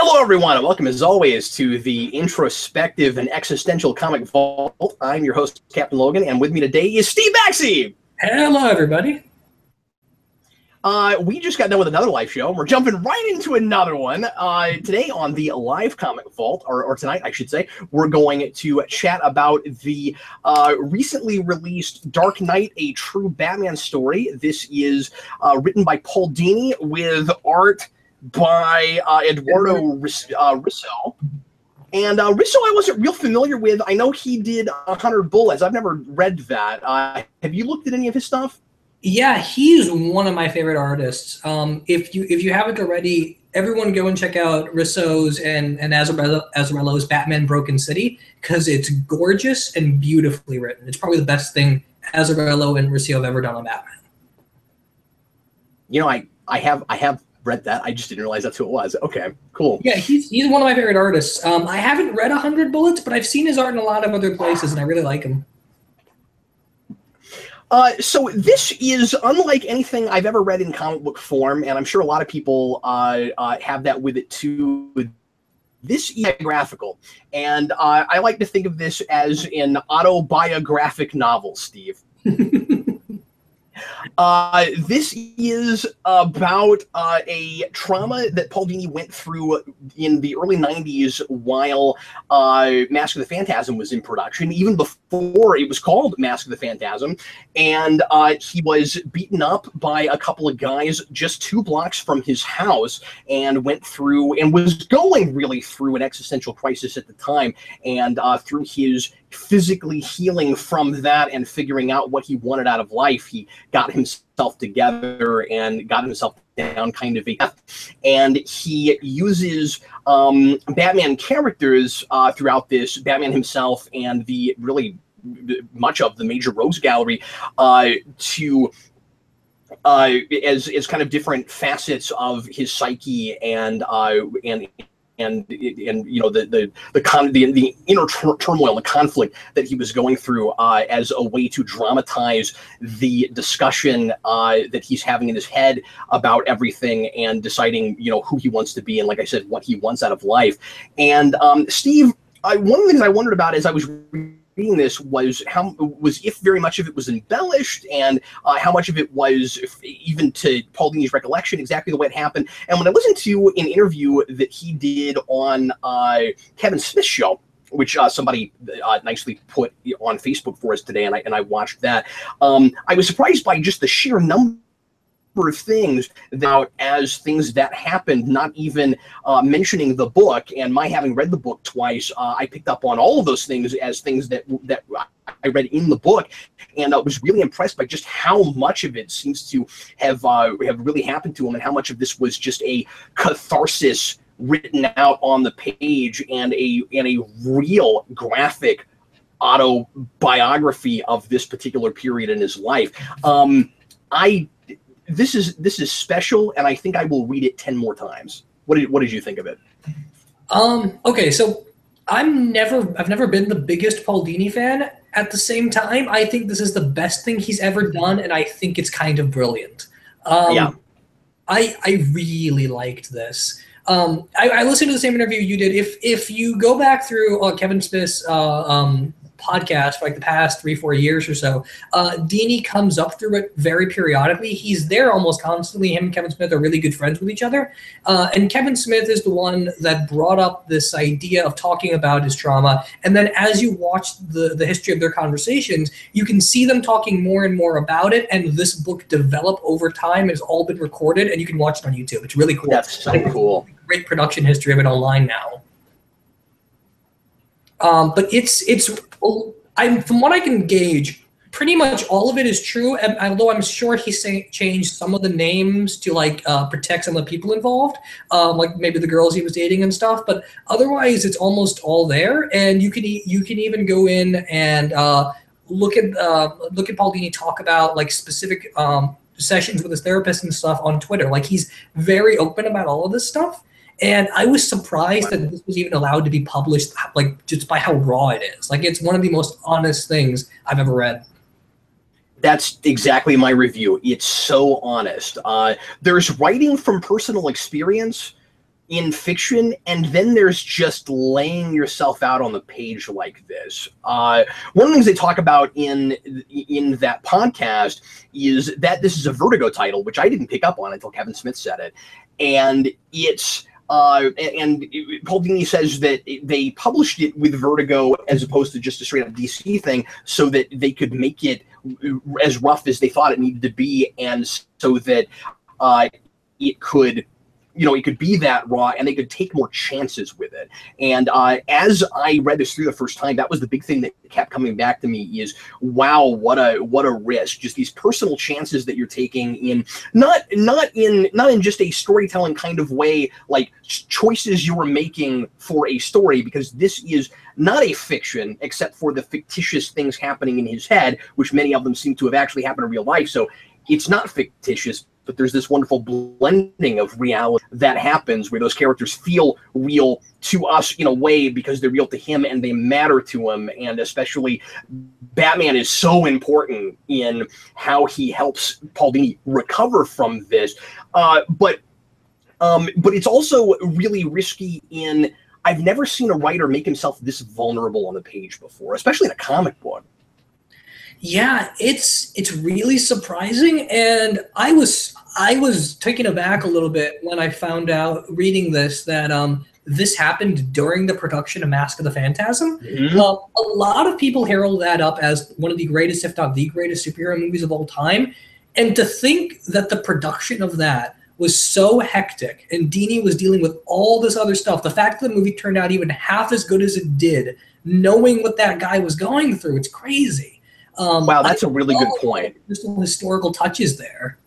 Hello, everyone, and welcome, as always, to the introspective and existential comic vault. I'm your host, Captain Logan, and with me today is Steve Baxi. Hello, everybody. We just got done with another live show, and we're jumping right into another one. Today on the live comic vault, or tonight, I should say, we're going to chat about the recently released Dark Knight, A True Batman Story. This is written by Paul Dini with art by Eduardo Risso. And Risso I wasn't real familiar with. I know he did 100 Bullets. I've never read that. Have you looked at any of his stuff? Yeah, he's one of my favorite artists. If you haven't already, everyone go and check out Risso's and Azzarello's Batman Broken City, because it's gorgeous and beautifully written. It's probably the best thing Azzarello and Risso have ever done on Batman. You know, I have read that. I just didn't realize that's who it was. Okay, cool. Yeah, he's one of my favorite artists. I haven't read 100 Bullets, but I've seen his art in a lot of other places, and I really like him. So this is unlike anything I've ever read in comic book form, and I'm sure a lot of people have that with it too. This is biographical, and I like to think of this as an autobiographic novel, Steve. This is about a trauma that Paul Dini went through in the early 90s while Mask of the Phantasm was in production, even before it was called Mask of the Phantasm. And he was beaten up by a couple of guys just 2 blocks from his house, and went through and was going really through an existential crisis at the time. And through his physically healing from that and figuring out what he wanted out of life, he got himself together and got himself down kind of a path. And he uses Batman characters throughout this, Batman himself and the really much of the major rogues gallery to as kind of different facets of his psyche and you know the inner turmoil, the conflict that he was going through, as a way to dramatize the discussion that he's having in his head about everything and deciding, you know, who he wants to be and, like I said, what he wants out of life. And Steve, one of the things I wondered about as I was reading this was if very much of it was embellished, and how much of it was, even to Paul Dini's recollection, exactly the way it happened. And when I listened to an interview that he did on Kevin Smith's show, which somebody nicely put on Facebook for us today, and I watched that, I was surprised by just the sheer number of things that, as things that happened, not even mentioning the book, and my having read the book twice, I picked up on all of those things as things that I read in the book, and I was really impressed by just how much of it seems to have really happened to him, and how much of this was just a catharsis written out on the page, and a real graphic autobiography of this particular period in his life. This is special, and I think I will read it 10 more times. What did you think of it? Okay, so I've never been the biggest Paul Dini fan. At the same time, I think this is the best thing he's ever done, and I think it's kind of brilliant. Yeah, I really liked this. I listened to the same interview you did. If you go back through Kevin Smith's podcast for like the past 3-4 years or so, Dini comes up through it very periodically. He's there almost constantly. Him and Kevin Smith are really good friends with each other. And Kevin Smith is the one that brought up this idea of talking about his trauma. And then as you watch the history of their conversations, you can see them talking more and more about it. And this book developed over time. It's all been recorded, and you can watch it on YouTube. It's really cool. That's so cool. Great production history of it online now. But from what I can gauge, pretty much all of it is true. And although I'm sure he changed some of the names to protect some of the people involved, like maybe the girls he was dating and stuff. But otherwise, it's almost all there. And you can even go in and look at Paul Dini talk about like specific sessions with his therapist and stuff on Twitter. Like, he's very open about all of this stuff. And I was surprised that this was even allowed to be published, like, just by how raw it is. Like, it's one of the most honest things I've ever read. That's exactly my review. It's so honest. There's writing from personal experience, in fiction, and then there's just laying yourself out on the page like this. One of the things they talk about in that podcast is that this is a Vertigo title, which I didn't pick up on until Kevin Smith said it, and it's and Paul Dini says that they published it with Vertigo as opposed to just a straight up DC thing, so that they could make it as rough as they thought it needed to be, and so that it could, it could be that raw, and they could take more chances with it. And as I read this through the first time, that was the big thing that kept coming back to me is, wow, what a risk! Just these personal chances that you're taking in not in just a storytelling kind of way, like choices you were making for a story, because this is not a fiction except for the fictitious things happening in his head, which many of them seem to have actually happened in real life. So it's not fictitious, but there's this wonderful blending of reality that happens where those characters feel real to us in a way because they're real to him and they matter to him. And especially Batman is so important in how he helps Paul Dini recover from this. But it's also really risky in, I've never seen a writer make himself this vulnerable on the page before, especially in a comic book. Yeah, it's really surprising, and I was taken aback a little bit when I found out reading this that this happened during the production of Mask of the Phantasm. Mm-hmm. A lot of people herald that up as one of the greatest, if not the greatest, superhero movies of all time, and to think that the production of that was so hectic, and Dini was dealing with all this other stuff. The fact that the movie turned out even half as good as it did, knowing what that guy was going through, it's crazy. Wow, that's a really good point. There's some historical touches there.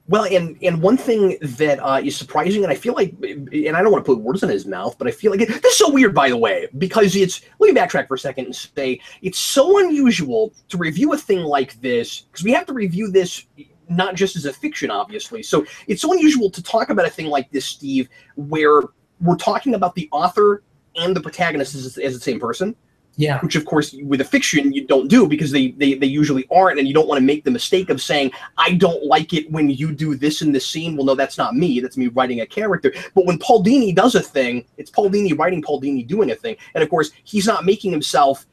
Well, and one thing that is surprising, and I feel like, and I don't want to put words in his mouth, but I feel like this is so weird, by the way, because let me backtrack for a second and say, it's so unusual to review a thing like this, because we have to review this not just as a fiction, obviously. So it's so unusual to talk about a thing like this, Steve, where we're talking about the author and the protagonist as the same person. Yeah. Which, of course, with a fiction, you don't do, because they usually aren't, and you don't want to make the mistake of saying, I don't like it when you do this in this scene. Well, no, that's not me. That's me writing a character. But when Paul Dini does a thing, it's Paul Dini writing Paul Dini doing a thing. And, of course, he's not making himself...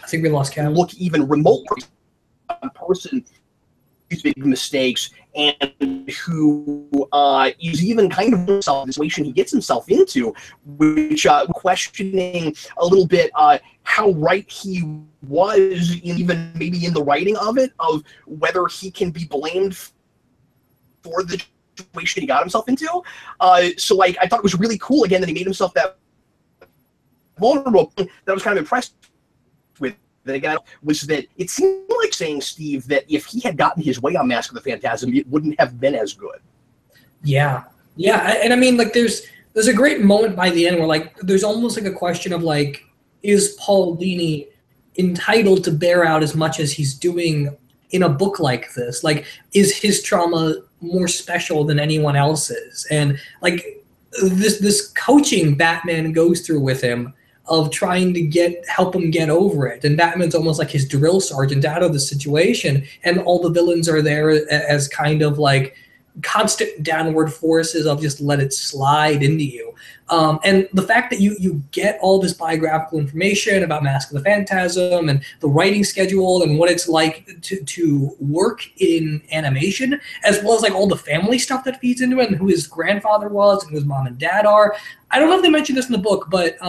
I think we lost Cam. ...look even remotely a person who's making mistakes and who is even kind of himself in the situation he gets himself into, which questioning a little bit how right he was even maybe in the writing of it, of whether he can be blamed for the situation he got himself into. So like, I thought it was really cool again that he made himself that vulnerable. That I was kind of impressed with. That again was that it seemed like saying, Steve, that if he had gotten his way on Mask of the Phantasm, it wouldn't have been as good. Yeah, and I mean, like, there's a great moment by the end where, like, there's almost like a question of, like, is Paul Dini entitled to bear out as much as he's doing in a book like this? Like, is his trauma more special than anyone else's? And like this coaching Batman goes through with him, of trying to help him get over it. And Batman's almost like his drill sergeant out of the situation, and all the villains are there as kind of like constant downward forces of just let it slide into you. And the fact that you get all this biographical information about Mask of the Phantasm and the writing schedule and what it's like to work in animation, as well as like all the family stuff that feeds into it and who his grandfather was and who his mom and dad are. I don't know if they mentioned this in the book, but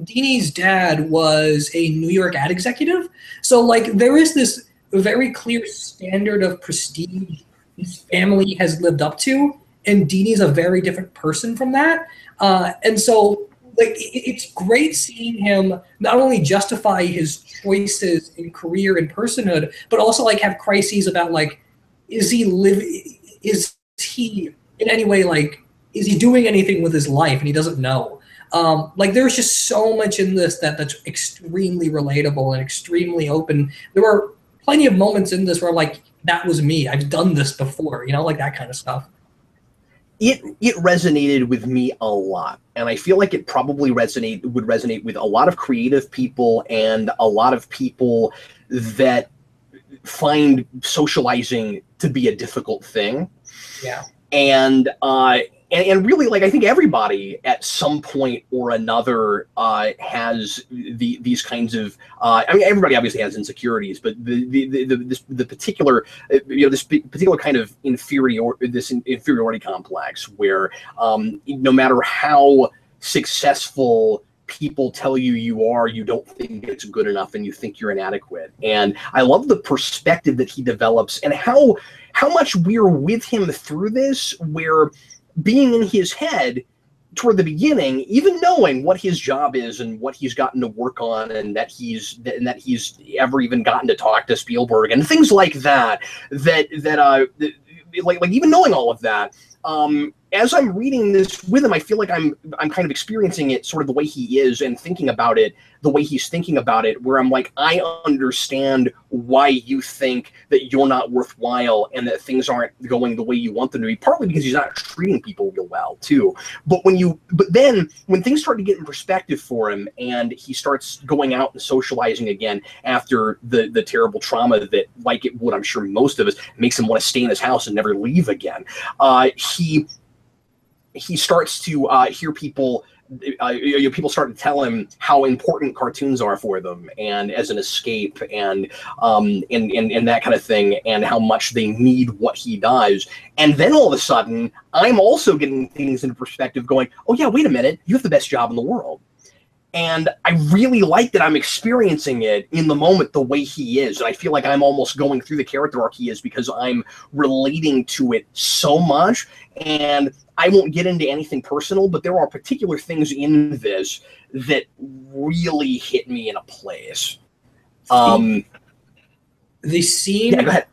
Dini's dad was a New York ad executive. So like there is this very clear standard of prestige his family has lived up to, and Dini's a very different person from that. And so like it's great seeing him not only justify his choices in career and personhood, but also like have crises about like, is he in any way, like, is he doing anything with his life and he doesn't know? Like there's just so much in this that's extremely relatable and extremely open. There were plenty of moments in this where like, that was me. I've done this before, like that kind of stuff. It resonated with me a lot, and I feel like it probably would resonate with a lot of creative people and a lot of people that find socializing to be a difficult thing. Yeah. And really, like, I think everybody at some point or another has these kinds of. I mean, everybody obviously has insecurities, but the particular, this particular kind of inferiority complex, where no matter how successful people tell you you are, you don't think it's good enough, and you think you're inadequate. And I love the perspective that he develops, and how much we're with him through this, where being in his head toward the beginning, even knowing what his job is and what he's gotten to work on, and that he's ever even gotten to talk to Spielberg and things like that, like even knowing all of that, as I'm reading this with him, I feel like I'm kind of experiencing it sort of the way he is, and thinking about it the way he's thinking about it, where I'm like, I understand why you think that you're not worthwhile and that things aren't going the way you want them to be, partly because he's not treating people real well too. But then when things start to get in perspective for him, and he starts going out and socializing again after the terrible trauma that, like it would, I'm sure most of us, makes him want to stay in his house and never leave again, he starts to hear people. People start to tell him how important cartoons are for them, and as an escape, and that kind of thing, and how much they need what he does. And then all of a sudden, I'm also getting things into perspective, going, "Oh yeah, wait a minute, you have the best job in the world." And I really like that I'm experiencing it in the moment the way he is. And I feel like I'm almost going through the character arc he is, because I'm relating to it so much. And I won't get into anything personal, but there are particular things in this that really hit me in a place. The scene, yeah, go ahead.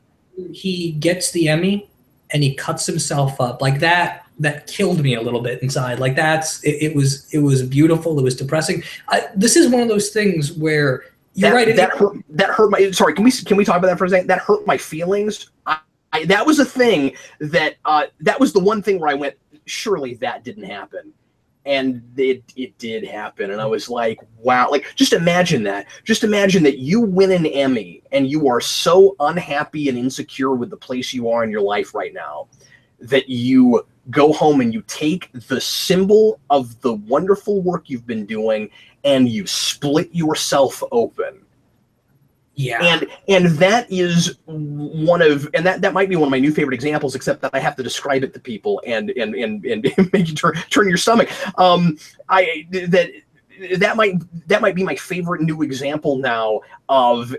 He gets the Emmy and he cuts himself up like that. That killed me a little bit inside. Like it was beautiful. It was depressing. This is one of those things where you're right. That hurt my. Sorry, can we talk about that for a second? That hurt my feelings. That was a thing that was the one thing where I went, surely that didn't happen, and it did happen, and I was like, wow. Like, just imagine that. Just imagine that you win an Emmy and you are so unhappy and insecure with the place you are in your life right now that you go home and you take the symbol of the wonderful work you've been doing and you split yourself open. Yeah. And that is that might be one of my new favorite examples, except that I have to describe it to people and make you turn your stomach. That might be my favorite new example now of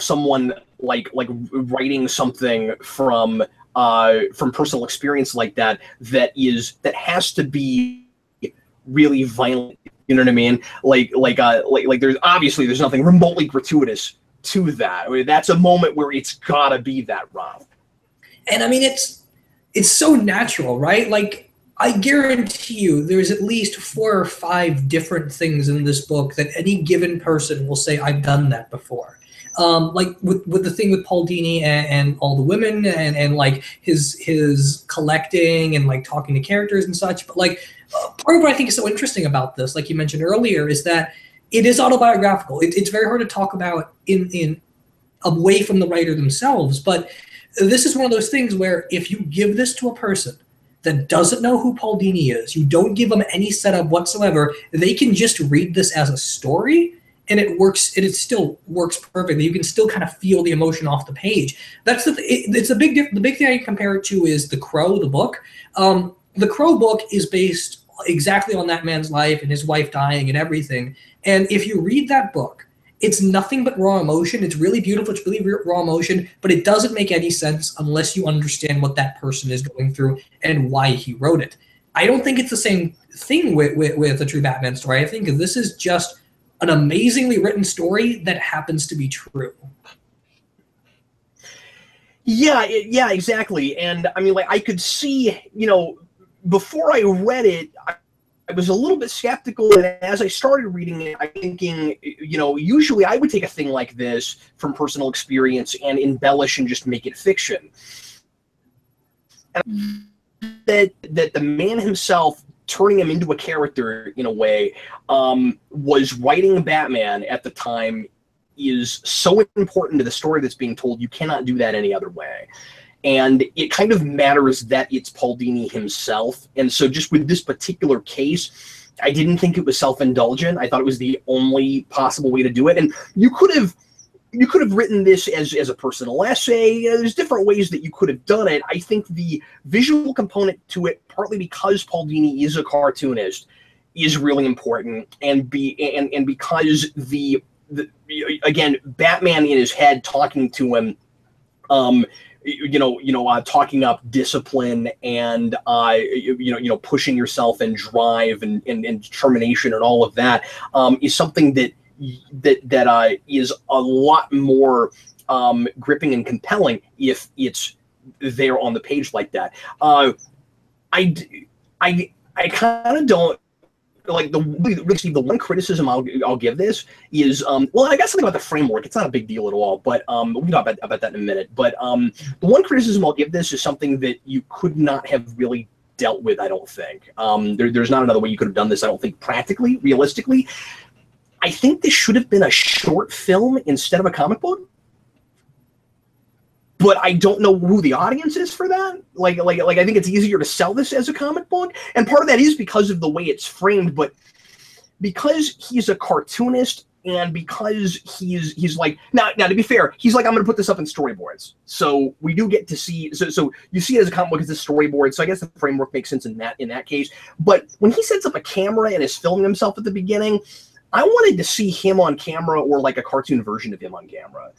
someone like writing something from personal experience like that has to be really violent. You know what I mean? Like there's nothing remotely gratuitous to that. I mean, that's a moment where it's gotta be that rough. And I mean, it's so natural, right? Like, I guarantee you there's at least 4 or 5 different things in this book that any given person will say, I've done that before. Like with the thing with Paul Dini and all the women and like his collecting and like talking to characters and such. But like part of what I think is so interesting about this, like you mentioned earlier, is that it is autobiographical. It's very hard to talk about in away from the writer themselves. But this is one of those things where if you give this to a person that doesn't know who Paul Dini is, you don't give them any setup whatsoever, they can just read this as a story. And it works. It still works perfectly. You can still kind of feel the emotion off the page. That's it's a big the big thing I compare it to is The Crow, the book. The Crow book is based exactly on that man's life and his wife dying and everything. And if you read that book, it's nothing but raw emotion. It's really beautiful. It's really raw emotion, but it doesn't make any sense unless you understand what that person is going through and why he wrote it. I don't think it's the same thing with a true Batman story. I think this is just an amazingly written story that happens to be true. Yeah, exactly. And I mean, like, I could see, before I read it, I was a little bit skeptical. And as I started reading it, I'm thinking, usually I would take a thing like this from personal experience and embellish and just make it fiction. And that the man himself, turning him into a character in a way, was writing Batman at the time is so important to the story that's being told. You cannot do that any other way. And it kind of matters that it's Paul Dini himself. And so just with this particular case, I didn't think it was self-indulgent. I thought it was the only possible way to do it. And you could have written this as a personal essay. There's different ways that you could have done it. I think the visual component to it, partly because Paul Dini is a cartoonist, is really important. And because the again, Batman in his head talking to him, talking up discipline and pushing yourself and drive and determination and all of that is something that is a lot more gripping and compelling if it's there on the page like that. I kind of don't. Like the one criticism I'll give this is well, I got something about the framework. It's not a big deal at all, but we can talk about that in a minute. But the one criticism I'll give this is something that you could not have really dealt with. I don't think there's not another way you could have done this. I don't think practically, realistically. I think this should have been a short film instead of a comic book. But I don't know who the audience is for that. Like I think it's easier to sell this as a comic book, and part of that is because of the way it's framed. But because he's a cartoonist, and because he's like now to be fair, he's like, I'm going to put this up in storyboards. So we do get to see. So you see it as a comic book as a storyboard. So I guess the framework makes sense in that case. But when he sets up a camera and is filming himself at the beginning, I wanted to see him on camera or like a cartoon version of him on camera.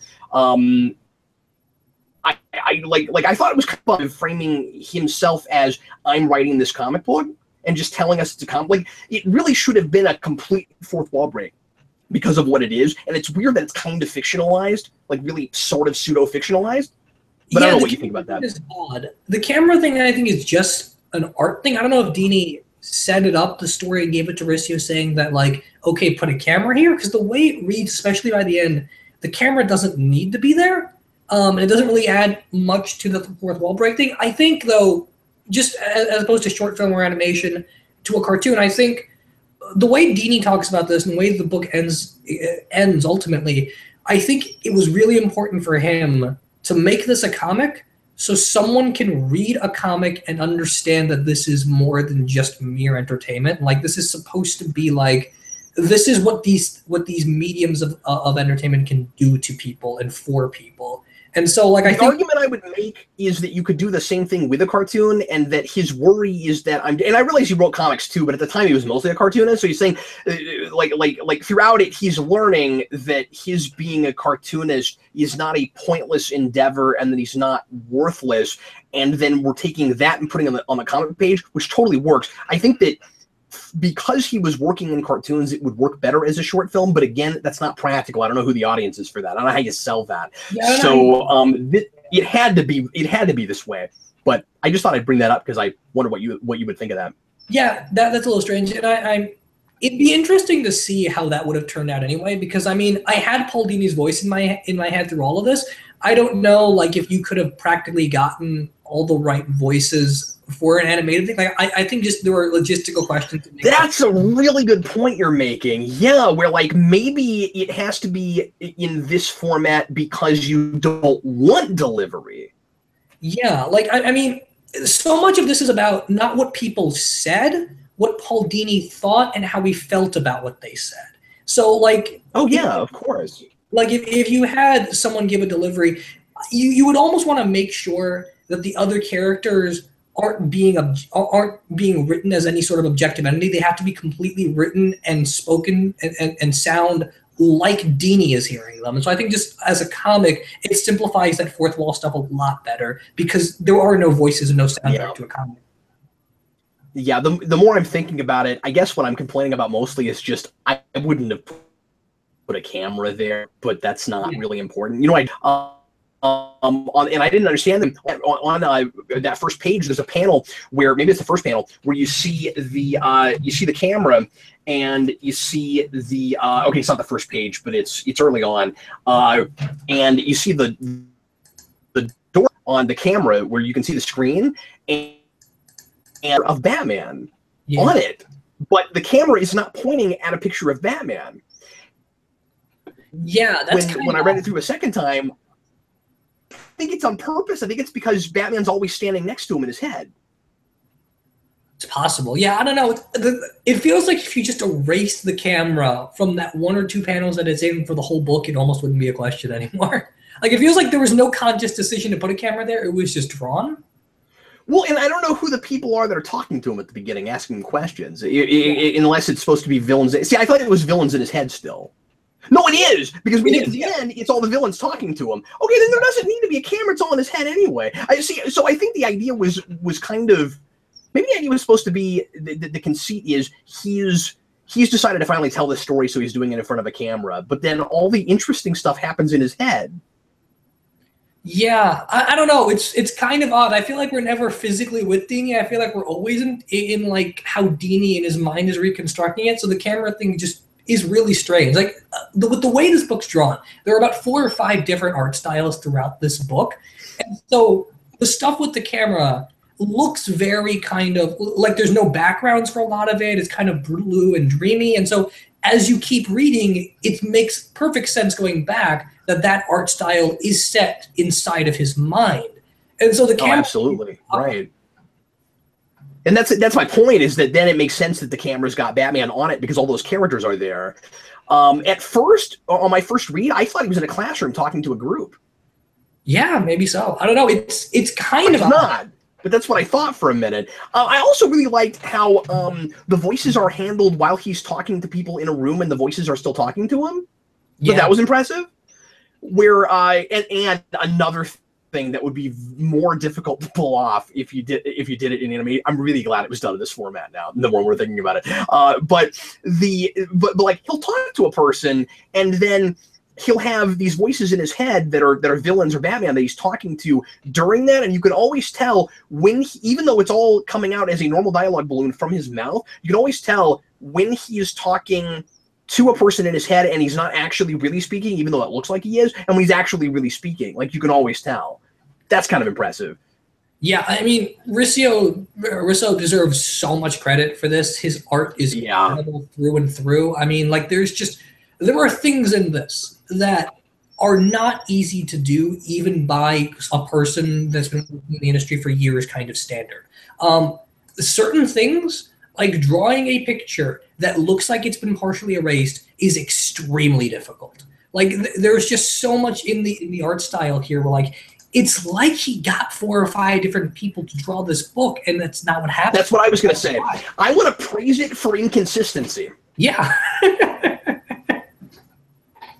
I thought it was kind of framing himself as, I'm writing this comic book and just telling us it's a comic. Like, it really should have been a complete fourth wall break because of what it is. And it's weird that it's kind of fictionalized, like really sort of pseudo fictionalized. But I don't know what you think about that. Is odd. The camera thing, I think, is just an art thing. I don't know if Dini set it up, the story, and gave it to Ricio saying that, like, okay, put a camera here, because the way it reads, especially by the end, the camera doesn't need to be there. And it doesn't really add much to the fourth wall break thing. I think, though, just as opposed to short film or animation to a cartoon, I think the way Dini talks about this and the way the book ends ultimately, I think it was really important for him to make this a comic so someone can read a comic and understand that this is more than just mere entertainment. Like, this is supposed to be like, this is what these mediums of entertainment can do to people and for people. And so, like, the argument I would make is that you could do the same thing with a cartoon, and that his worry is that and I realize he wrote comics too, but at the time he was mostly a cartoonist. So he's saying, like throughout it, he's learning that his being a cartoonist is not a pointless endeavor, and that he's not worthless. And then we're taking that and putting it on the comic page, which totally works. I think that because he was working in cartoons, it would work better as a short film. But again, that's not practical. I don't know who the audience is for that. I don't know how you sell that. Yeah, so it had to be this way. But I just thought I'd bring that up because I wonder what you would think of that. Yeah, that's a little strange. And it'd be interesting to see how that would have turned out anyway. Because I mean, I had Paul Dini's voice in my head through all of this. I don't know, like, if you could have practically gotten all the right voices for an animated thing. Like, I think just there were logistical questions. That's a really good point you're making. Yeah, where, like, maybe it has to be in this format because you don't want delivery. Yeah, like, I mean, so much of this is about not what people said, what Paul Dini thought and how he felt about what they said. So, like... Oh, yeah, of course. Like, if you had someone give a delivery, you would almost want to make sure that the other characters aren't being written as any sort of objective entity. They have to be completely written and spoken and sound like Dini is hearing them. And so I think just as a comic, it simplifies that fourth wall stuff a lot better because there are no voices and no soundtrack to a comic. Yeah, the more I'm thinking about it, I guess what I'm complaining about mostly is just I wouldn't have put a camera there, but that's not really important. You know, and I didn't understand them on that first page. There's a panel where maybe it's the first panel where you see the camera and you see the okay, it's not the first page, but it's early on, and you see the door on the camera where you can see the screen and of Batman on it, but the camera is not pointing at a picture of Batman. Yeah, that's when I read it through a second time, I think it's on purpose. I think it's because Batman's always standing next to him in his head. It's possible. Yeah, I don't know. It feels like if you just erased the camera from that 1 or 2 panels that it's in for the whole book, it almost wouldn't be a question anymore. Like, it feels like there was no conscious decision to put a camera there. It was just drawn. Well, and I don't know who the people are that are talking to him at the beginning, asking him questions, unless it's supposed to be villains. See, I thought it was villains in his head still. No, it is, because when you get to the end, it's all the villains talking to him. Okay, then there doesn't need to be a camera. It's all in his head anyway. I see. So I think the idea was kind of, maybe the idea was supposed to be, the conceit is he's decided to finally tell this story, so he's doing it in front of a camera. But then all the interesting stuff happens in his head. Yeah, I don't know. It's kind of odd. I feel like we're never physically with Dini. I feel like we're always in like how Dini in his mind is reconstructing it. So the camera thing just is really strange. Like with the way this book's drawn, there are about 4 or 5 different art styles throughout this book, and so the stuff with the camera looks very kind of like there's no backgrounds for a lot of it. It's kind of blue and dreamy, and so as you keep reading, it makes perfect sense going back that art style is set inside of his mind. And so the camera... Oh, absolutely. Right. And that's my point, is that then it makes sense that the camera's got Batman on it because all those characters are there. At first, on my first read, I thought he was in a classroom talking to a group. Yeah, maybe so. I don't know. It's kind of not. But that's what I thought for a minute. I also really liked how the voices are handled while he's talking to people in a room and the voices are still talking to him. Yeah. But that was impressive. Where and another thing that would be more difficult to pull off if you did it in anime. I'm really glad it was done in this format now. The more we're thinking about it, but like he'll talk to a person and then he'll have these voices in his head that are villains or Batman that he's talking to during that, and you can always tell when even though it's all coming out as a normal dialogue balloon from his mouth, you can always tell when he is talking to a person in his head and he's not actually really speaking, even though it looks like he is, and when he's actually really speaking. Like, you can always tell. That's kind of impressive. Yeah, I mean, Risso deserves so much credit for this. His art is incredible through and through. I mean, like, there are things in this that are not easy to do, even by a person that's been working in the industry for years kind of standard. Certain things, like drawing a picture that looks like it's been partially erased, is extremely difficult. Like there's just so much in the art style here where like it's like he got 4 or 5 different people to draw this book, and that's not what happened. That's what I was going to say. I want to praise it for inconsistency. Yeah.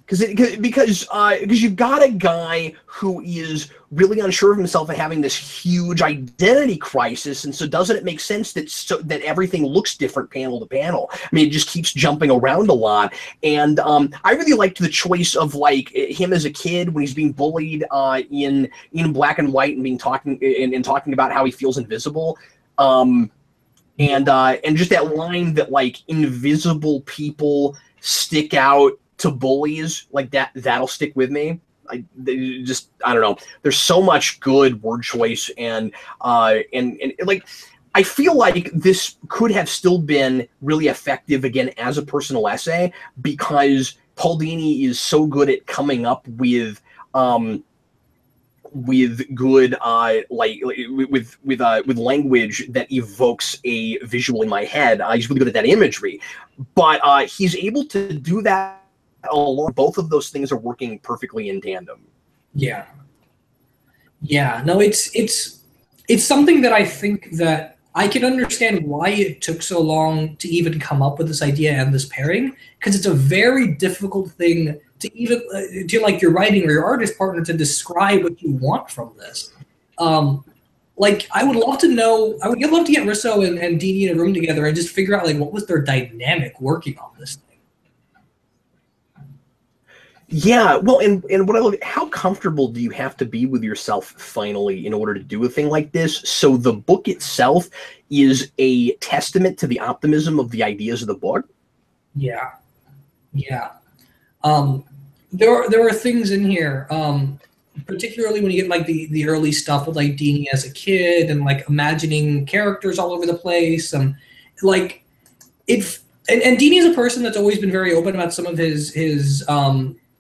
Because you've got a guy who is really unsure of himself and having this huge identity crisis, and so doesn't it make sense that everything looks different panel to panel? I mean, it just keeps jumping around a lot, and I really liked the choice of like him as a kid when he's being bullied in black and white and talking about how he feels invisible, and just that line that like invisible people stick out to bullies, like that'll stick with me. I don't know. There's so much good word choice and like I feel like this could have still been really effective again as a personal essay because Paul Dini is so good at coming up with good with language that evokes a visual in my head. He's really good at that imagery, but he's able to do that along. Both of those things are working perfectly in tandem. Yeah. No, it's something that I think that I can understand why it took so long to even come up with this idea and this pairing, because it's a very difficult thing to even to like your writing or your artist partner to describe what you want from this. Like I would love to know. I'd love to get Risso and Dini in a room together and just figure out like what was their dynamic working on this thing. Yeah, well, and what I love, how comfortable do you have to be with yourself finally in order to do a thing like this? So the book itself is a testament to the optimism of the ideas of the book. Yeah. There are things in here, particularly when you get like the early stuff with like Dini as a kid and like imagining characters all over the place, like if and Dini is a person that's always been very open about some of his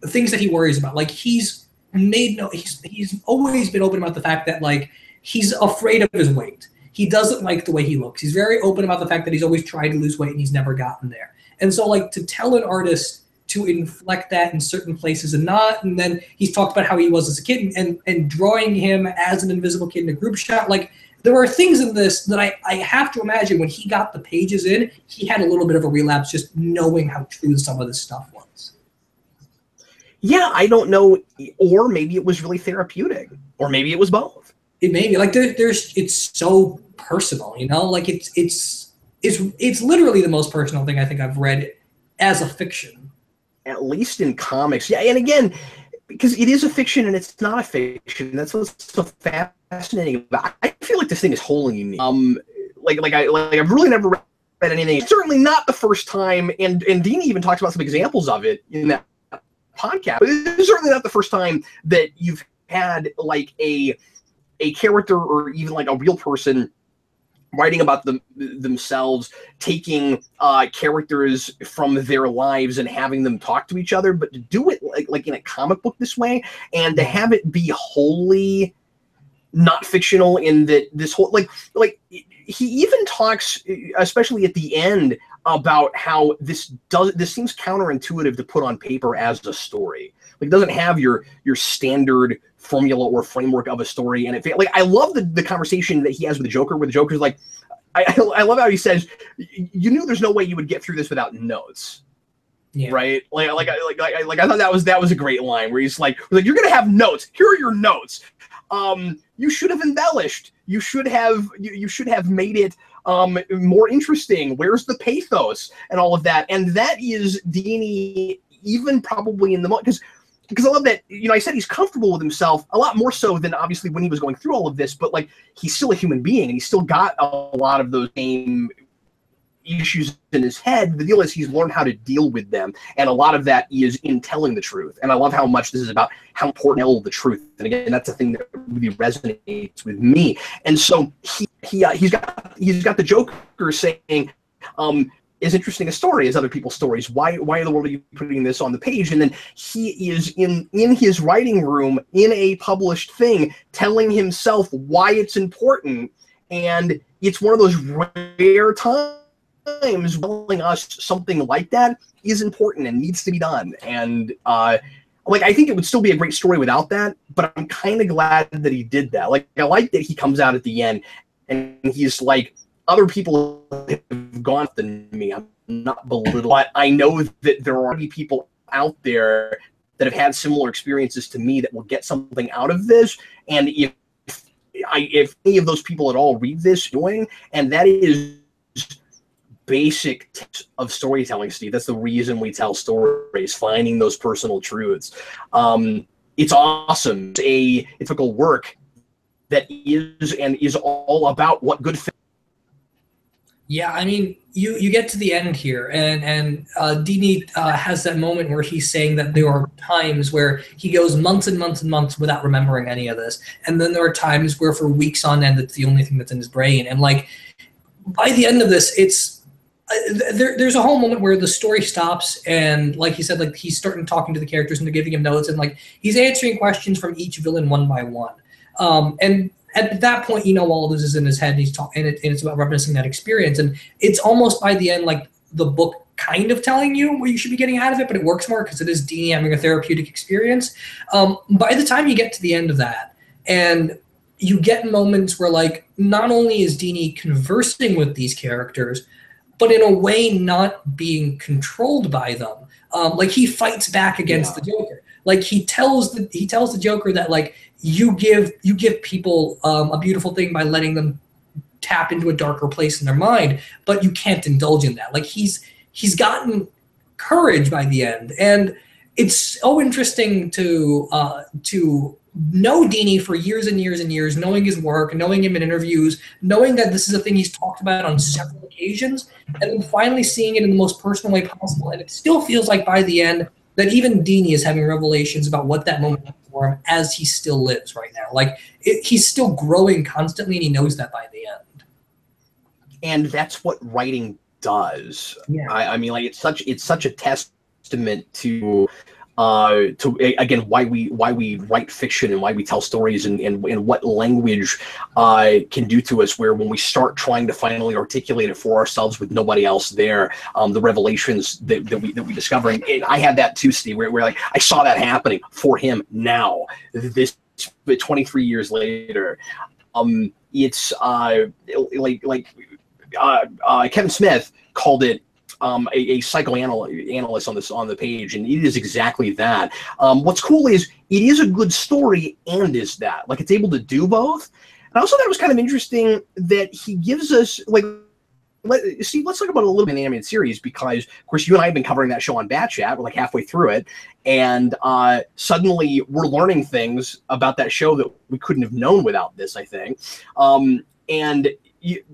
things that he worries about. Like he's always been open about the fact that like he's afraid of his weight. He doesn't like the way he looks. He's very open about the fact that he's always tried to lose weight and he's never gotten there. And so like to tell an artist to inflect that in certain places and not, and then he's talked about how he was as a kid and drawing him as an invisible kid in a group shot. Like there are things in this that I have to imagine when he got the pages in, he had a little bit of a relapse just knowing how true some of this stuff was. Yeah, I don't know, or maybe it was really therapeutic, or maybe it was both. It may be like it's so personal, you know, like it's literally the most personal thing I think I've read as a fiction. At least in comics. Yeah, and again, because it is a fiction and it's not a fiction. That's what's so fascinating about it. I feel like this thing is wholly unique. I've really never read anything. It's certainly not the first time, and Dini even talks about some examples of it in that podcast. But it's certainly not the first time that you've had like a character or even like a real person writing about themselves, taking characters from their lives and having them talk to each other, but to do it like in a comic book this way, and to have it be wholly not fictional in that this whole like he even talks, especially at the end, about how this seems counterintuitive to put on paper as a story. Like it doesn't have your standard formula or framework of a story, and I love the conversation that he has with the Joker, where the Joker's like, I love how he says, "You knew there's no way you would get through this without notes." Yeah. Right? I thought that was a great line where he's like, "You're gonna have notes. Here are your notes. You should have embellished. You should have made it more interesting. Where's the pathos and all of that?" And that is Dini, even probably in the moment, because I love that, you know, I said he's comfortable with himself a lot more so than obviously when he was going through all of this, but like he's still a human being and he's still got a lot of those same issues in his head. The deal is he's learned how to deal with them, and a lot of that is in telling the truth. And I love how much this is about how important to tell the truth. And again, that's the thing that really resonates with me. And so he's got the Joker saying, as interesting a story as other people's stories. Why in the world are you putting this on the page? And then he is in his writing room in a published thing telling himself why it's important. And it's one of those rare times telling us something like that is important and needs to be done. And I think it would still be a great story without that, but I'm kind of glad that he did that. Like, I like that he comes out at the end and he's like, other people have gone than me. I'm not belittling, but I know that there are people out there that have had similar experiences to me that will get something out of this. And if any of those people at all read this, and that is basic tips of storytelling, Steve. That's the reason we tell stories, finding those personal truths. It's awesome. It's a difficult work that is all about what good. Yeah, I mean, you get to the end here, and Dini has that moment where he's saying that there are times where he goes months and months and months without remembering any of this, and then there are times where for weeks on end it's the only thing that's in his brain. And like by the end of this, it's there's a whole moment where the story stops, and like he said, like he's starting talking to the characters and they're giving him notes, and like he's answering questions from each villain one by one, and at that point, you know, all this is in his head, and he's talking, and it's about reminiscing that experience. And it's almost by the end, like the book kind of telling you what you should be getting out of it, but it works more because it is Dini having a therapeutic experience. By the time you get to the end of that, and you get moments where, like, not only is Dini conversing with these characters, but in a way not being controlled by them. Like he fights back against the Joker. Like he tells the Joker that like you give people a beautiful thing by letting them tap into a darker place in their mind, but you can't indulge in that. Like he's gotten courage by the end, and it's so interesting to know Dini for years and years and years, knowing his work, knowing him in interviews, knowing that this is a thing he's talked about on several occasions, and then finally seeing it in the most personal way possible. And it still feels like by the end that even Dini is having revelations about what that moment meant for him as he still lives right now. Like he's still growing constantly, and he knows that by the end. And that's what writing does. Yeah. I mean, like it's such a testament to again, why we write fiction and why we tell stories, and what language can do to us, where when we start trying to finally articulate it for ourselves with nobody else there, the revelations that we discover. And I had that too, Steve, where like I saw that happening for him now, this 23 years later. It's Kevin Smith called it a psychoanalyst on the page, and it is exactly that. What's cool is it is a good story, and is that like it's able to do both. And I also thought it was kind of interesting that he gives us like. Steve, let's talk about a little bit of the animated series, because, of course, you and I have been covering that show on Bat Chat. We're like halfway through it, and suddenly we're learning things about that show that we couldn't have known without this, I think. And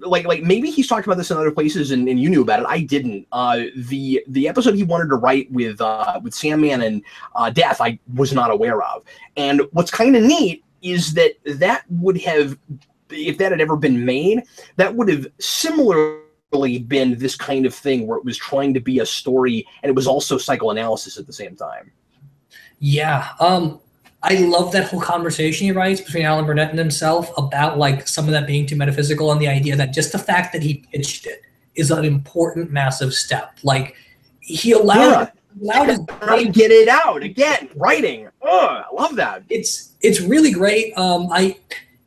like maybe he's talked about this in other places, and you knew about it. I didn't. The episode he wanted to write with Sandman and Death, I was not aware of. And what's kind of neat is that would have, if that had ever been made, that would have similarly been this kind of thing where it was trying to be a story and it was also psychoanalysis at the same time. Yeah. I love that whole conversation he writes between Alan Burnett and himself about like some of that being too metaphysical, and the idea that just the fact that he pitched it is an important, massive step. Like he allowed his brain get it out again. Writing. Oh, I love that. It's really great.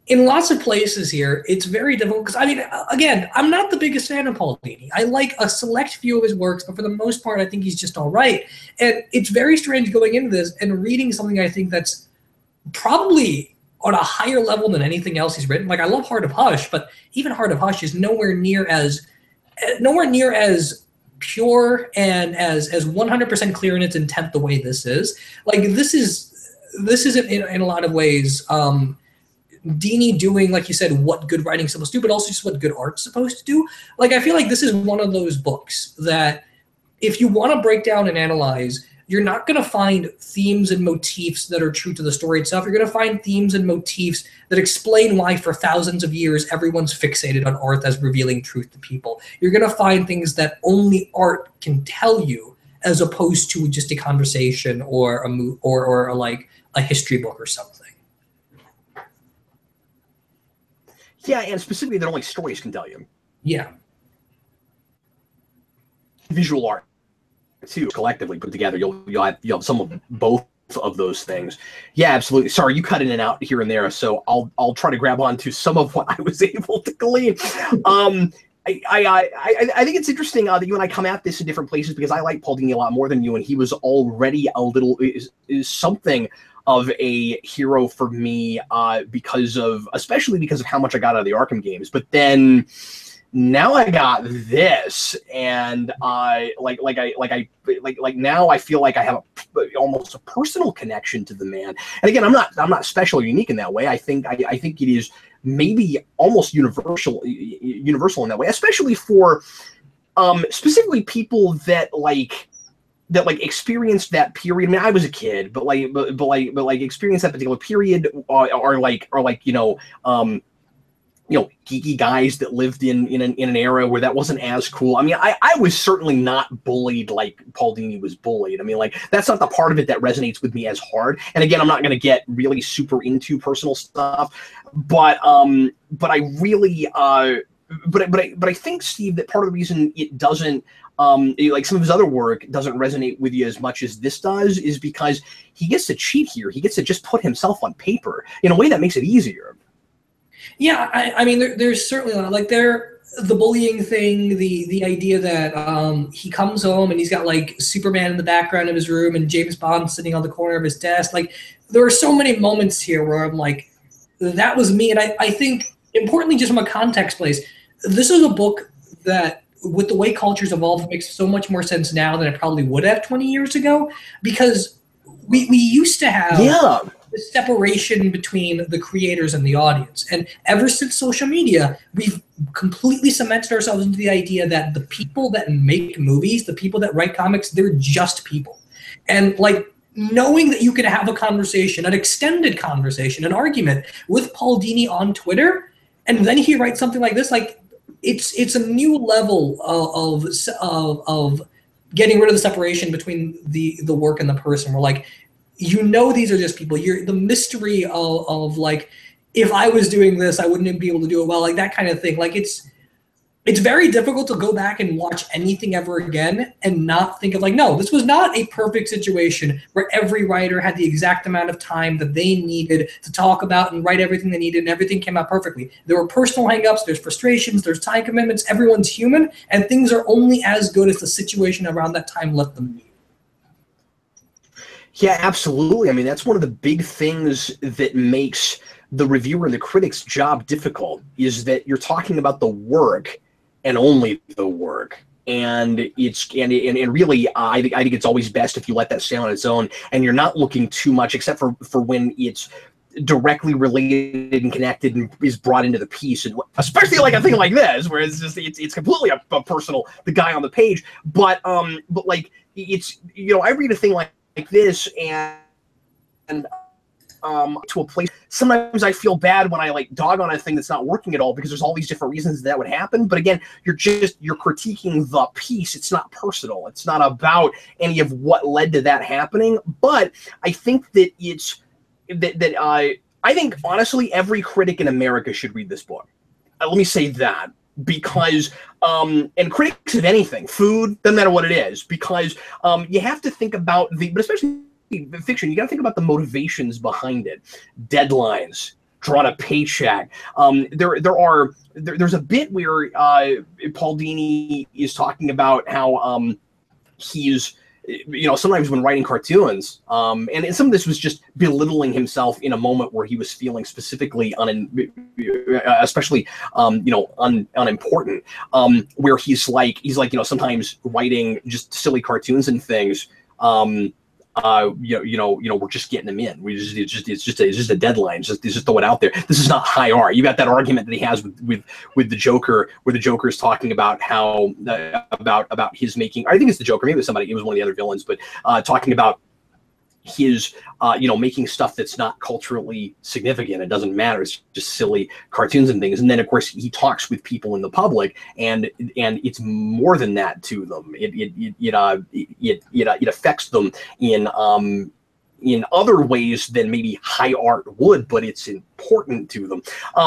In lots of places here, it's very difficult because, I mean, again, I'm not the biggest fan of Paul Dini. I like a select few of his works, but for the most part, I think he's just all right. And it's very strange going into this and reading something I think that's probably on a higher level than anything else he's written. Like, I love Heart of Hush, but even Heart of Hush is nowhere near as pure and as 100% clear in its intent the way this is. Like, this is in a lot of ways Dini doing, like you said, what good writing's supposed to do, but also just what good art's supposed to do. Like, I feel like this is one of those books that if you want to break down and analyze, you're not going to find themes and motifs that are true to the story itself. You're going to find themes and motifs that explain why for thousands of years everyone's fixated on art as revealing truth to people. You're going to find things that only art can tell you, as opposed to just a conversation or like a history book or something. Yeah, and specifically that only stories can tell you. Yeah. Visual art, too, collectively put together. You'll have some of both of those things. Yeah, absolutely. Sorry, you cut in and out here and there, so I'll try to grab onto some of what I was able to glean. I think it's interesting that you and I come at this in different places, because I like Paul Dini a lot more than you, and he was already a little is something of a hero for me, especially because of how much I got out of the Arkham games. But then now I got this, and now I feel like I have almost a personal connection to the man. And again, I'm not special or unique in that way. I think it is maybe almost universal in that way, especially for specifically people that experienced that period. I mean, I was a kid, but experienced that particular period, or geeky guys that lived in an era where that wasn't as cool. I mean, I was certainly not bullied like Paul Dini was bullied. I mean, like, that's not the part of it that resonates with me as hard. And again, I'm not going to get really super into personal stuff, but I really, but I think, Steve, that part of the reason it doesn't, like some of his other work doesn't resonate with you as much as this does, is because he gets to cheat here. He gets to just put himself on paper in a way that makes it easier. Yeah, I mean, there's certainly a lot. Like, the bullying thing, the idea that he comes home and he's got like Superman in the background of his room and James Bond sitting on the corner of his desk. Like, there are so many moments here where I'm like, that was me. And I think, importantly, just from a context place, this is a book that, with the way culture's evolved, makes so much more sense now than it probably would have 20 years ago, because we used to have the separation between the creators and the audience. And ever since social media, we've completely cemented ourselves into the idea that the people that make movies, the people that write comics, they're just people. And like, knowing that you can have a conversation, an extended conversation, an argument with Paul Dini on Twitter, and then he writes something like this, like, it's a new level of getting rid of the separation between the work and the person. We're like, you know, these are just people. You're the mystery of like, if I was doing this, I wouldn't be able to do it well, like that kind of thing. Like it's very difficult to go back and watch anything ever again and not think of like, no, this was not a perfect situation where every writer had the exact amount of time that they needed to talk about and write everything they needed and everything came out perfectly. There were personal hangups, there's frustrations, there's time commitments, everyone's human, and things are only as good as the situation around that time let them be. Yeah, absolutely. I mean, that's one of the big things that makes the reviewer and the critic's job difficult, is that you're talking about the work and only the work. And it's and really, I think it's always best if you let that stay on its own, and you're not looking too much, except for when it's directly related and connected and is brought into the piece, and especially like a thing like this, where it's just it's completely a personal, the guy on the page. But like it's, you know, I read a thing like this and to a place, sometimes I feel bad when I like dog on a thing that's not working at all, because there's all these different reasons that would happen. But again, you're critiquing the piece. It's not personal. It's not about any of what led to that happening. But I think that it's I think honestly every critic in America should read this book. Let me say that, because and critics of anything, food, doesn't matter what it is, because you have to think about but especially fiction, you got to think about the motivations behind it. Deadlines, drawn a paycheck. There's a bit where Paul Dini is talking about how he's, you know, sometimes when writing cartoons, and some of this was just belittling himself in a moment where he was feeling specifically especially you know, unimportant, where he's like, you know, sometimes writing just silly cartoons and things, you know, we're just getting them in. It's just a deadline. Just throw it out there. This is not high art. You got that argument that he has with the Joker, where the Joker is talking about how about his making. I think it's the Joker. Maybe it was somebody. It was one of the other villains, but talking about his you know, making stuff that's not culturally significant. It doesn't matter. It's just silly cartoons and things. And then of course he talks with people in the public, and it's more than that to them. It affects them in other ways than maybe high art would, but it's important to them.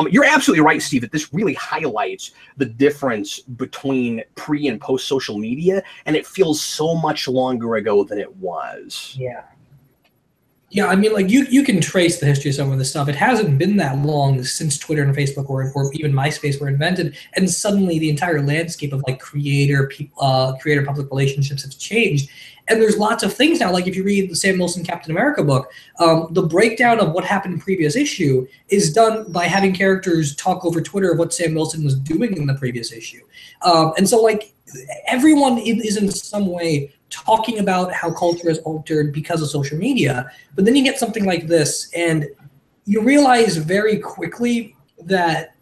You're absolutely right, Steve, that this really highlights the difference between pre and post social media, and it feels so much longer ago than it was. Yeah. Yeah, I mean, like you can trace the history of some of this stuff. It hasn't been that long since Twitter and Facebook or even MySpace were invented, and suddenly the entire landscape of like creator public relationships have changed. And there's lots of things now. Like if you read the Sam Wilson Captain America book, the breakdown of what happened in previous issue is done by having characters talk over Twitter of what Sam Wilson was doing in the previous issue. And so like everyone is in some way talking about how culture is altered because of social media. But then you get something like this, and you realize very quickly that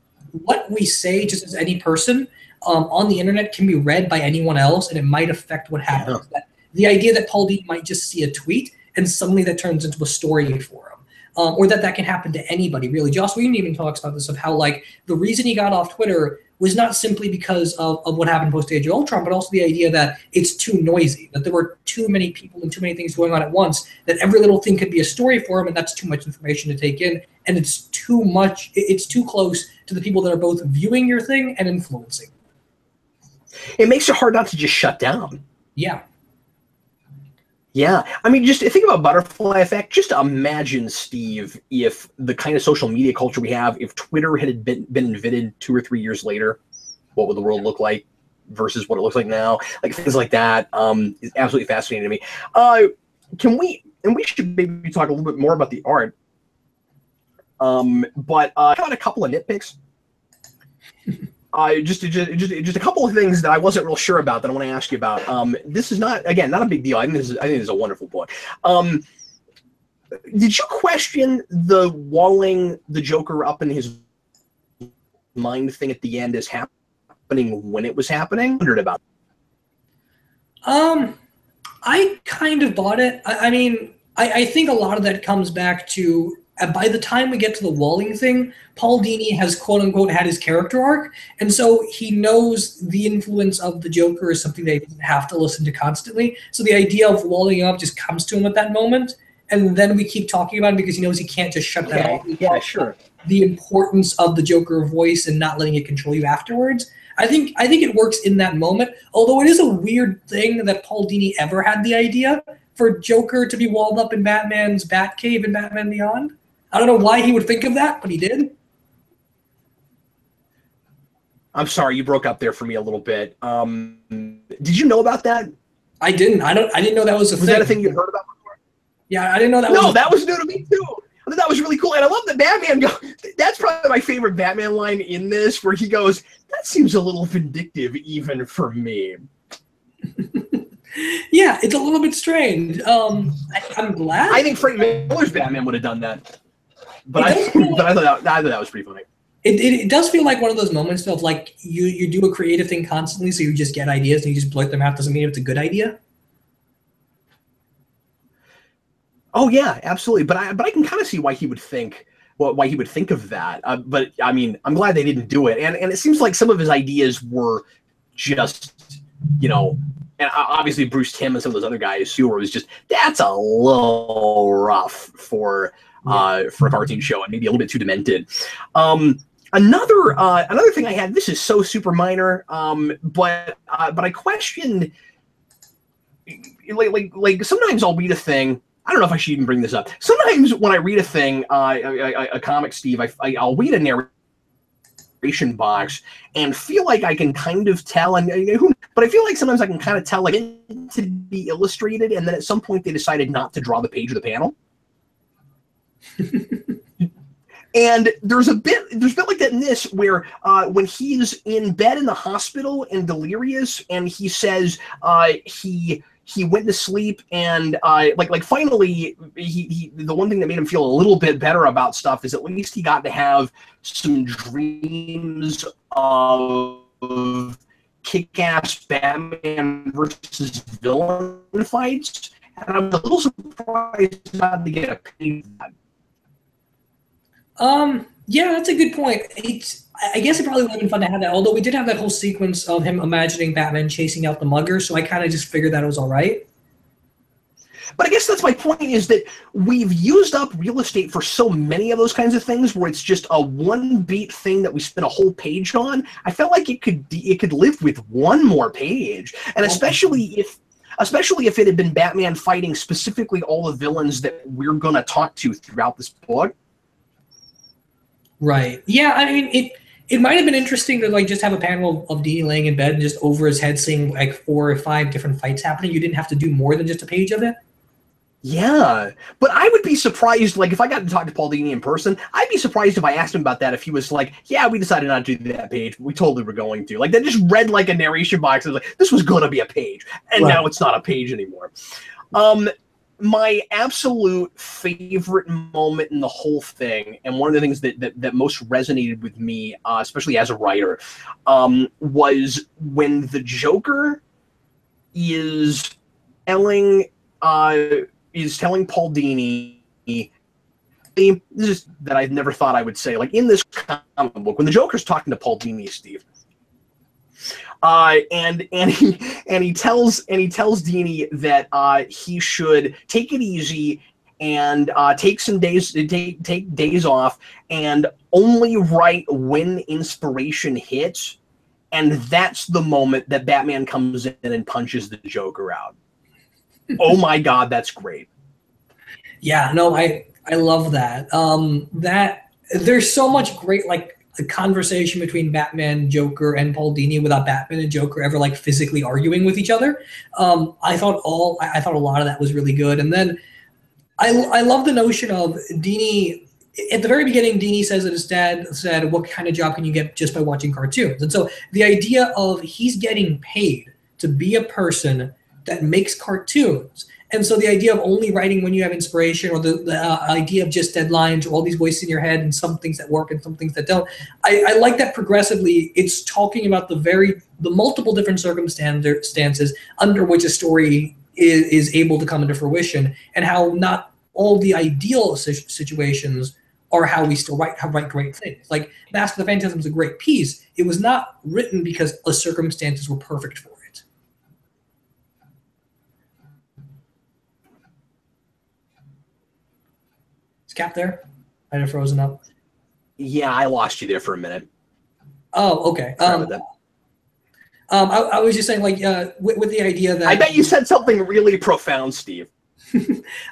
what we say, just as any person on the internet, can be read by anyone else, and it might affect what happens. Yeah. The idea that Paul Dini might just see a tweet and suddenly that turns into a story for him, or that can happen to anybody, really. Joss Whedon even talks about this, of how like the reason he got off Twitter was not simply because of what happened post-Age of Ultron, but also the idea that it's too noisy, that there were too many people and too many things going on at once, that every little thing could be a story for him, and that's too much information to take in, and it's too much, it's too close to the people that are both viewing your thing and influencing. It makes it hard not to just shut down. Yeah. Yeah, I mean, just think about butterfly effect. Just imagine, Steve, if the kind of social media culture we have, if Twitter had been invented 2 or 3 years later, what would the world look like versus what it looks like now? Like things like that is absolutely fascinating to me. Can we, and we should maybe talk a little bit more about the art, but I got a couple of nitpicks. Just a couple of things that I wasn't real sure about that I want to ask you about. This is not a big deal. I think this is a wonderful book. Did you question the walling the Joker up in his mind thing at the end as happening when it was happening? I wondered about it. I kind of bought it. I mean, I think a lot of that comes back to by the time we get to the Walling thing, Paul Dini has quote unquote had his character arc, and so he knows the influence of the Joker is something that he doesn't have to listen to constantly. So the idea of walling up just comes to him at that moment, and then we keep talking about it because he knows he can't just shut that off. Yeah, sure. The importance of the Joker voice and not letting it control you afterwards. I think it works in that moment, although it is a weird thing that Paul Dini ever had the idea for Joker to be walled up in Batman's Batcave in Batman Beyond. I don't know why he would think of that, but he did. I'm sorry, you broke up there for me a little bit. Did you know about that? I didn't. I didn't know that was a thing. Was that a thing you heard about before? Yeah, I didn't know that. No, that was new to me too. I thought that was really cool, and I love that Batman. That's probably my favorite Batman line in this, where he goes, "That seems a little vindictive, even for me." Yeah, it's a little bit strange. I'm glad. I think Frank Miller's Batman would have done that, but I thought that was pretty funny. It does feel like one of those moments of like you do a creative thing constantly, so you just get ideas and you just blurt them out. Doesn't mean it's a good idea. Oh yeah, absolutely. But I can kind of see why he would think of that. But I mean, I'm glad they didn't do it. And it seems like some of his ideas were just, and obviously Bruce Timm and some of those other guys who were just, that's a little rough for a cartoon show and maybe a little bit too demented. Another thing I had, this is so super minor, but I questioned, like sometimes I'll read a thing. I don't know if I should even bring this up. Sometimes when I read a thing, a comic, Steve, I'll read a narration box and feel like I can kind of tell, but I feel like sometimes I can kind of tell like it to be illustrated, and then at some point they decided not to draw the page of the panel. And there's a bit like that in this where when he's in bed in the hospital and delirious, and he says he went to sleep, and like finally he the one thing that made him feel a little bit better about stuff is at least he got to have some dreams of kick-ass Batman versus villain fights, and I was a little surprised not to get a page of that. Yeah, that's a good point. I guess it probably would have been fun to have that, although we did have that whole sequence of him imagining Batman chasing out the mugger, so I kind of just figured that it was all right. But I guess that's my point, is that we've used up real estate for so many of those kinds of things where it's just a one-beat thing that we spent a whole page on. I felt like it could live with one more page, and especially if it had been Batman fighting specifically all the villains that we're going to talk to throughout this book. Right. Yeah, I mean, it might have been interesting to like just have a panel of Dini laying in bed and just over his head seeing like 4 or 5 different fights happening. You didn't have to do more than just a page of it. Yeah, but I would be surprised, like, if I got to talk to Paul Dini in person, I'd be surprised if I asked him about that, if he was like, yeah, we decided not to do that page, but we totally were going to. Like, that just read like a narration box. It was like, this was going to be a page, and now it's not a page anymore. My absolute favorite moment in the whole thing, and one of the things that most resonated with me, especially as a writer, was when the Joker is telling Paul Dini, this is that I've never thought I would say, like in this comic book, when the Joker's talking to Paul Dini, Steve, and he tells Dini that he should take it easy and take days off and only write when inspiration hits, and that's the moment that Batman comes in and punches the Joker out. Oh my God, that's great. Yeah, no, I love that. That there's so much great like the conversation between Batman, Joker, and Paul Dini without Batman and Joker ever like physically arguing with each other. I thought a lot of that was really good. And then I love the notion of Dini. At the very beginning, Dini says that his dad said, what kind of job can you get just by watching cartoons? And so the idea of he's getting paid to be a person that makes cartoons. And so the idea of only writing when you have inspiration, or the idea of just deadlines, or all these voices in your head, and some things that work and some things that don't. I like that progressively it's talking about the multiple different circumstances under which a story is able to come into fruition, and how not all the ideal situations are how we still write great things. Like Mask of the Phantasm is a great piece. It was not written because the circumstances were perfect for it. Is Cap there? I had frozen up. Yeah, I lost you there for a minute. Oh, okay. I was just saying, like, with the idea that... I bet you said something really profound, Steve.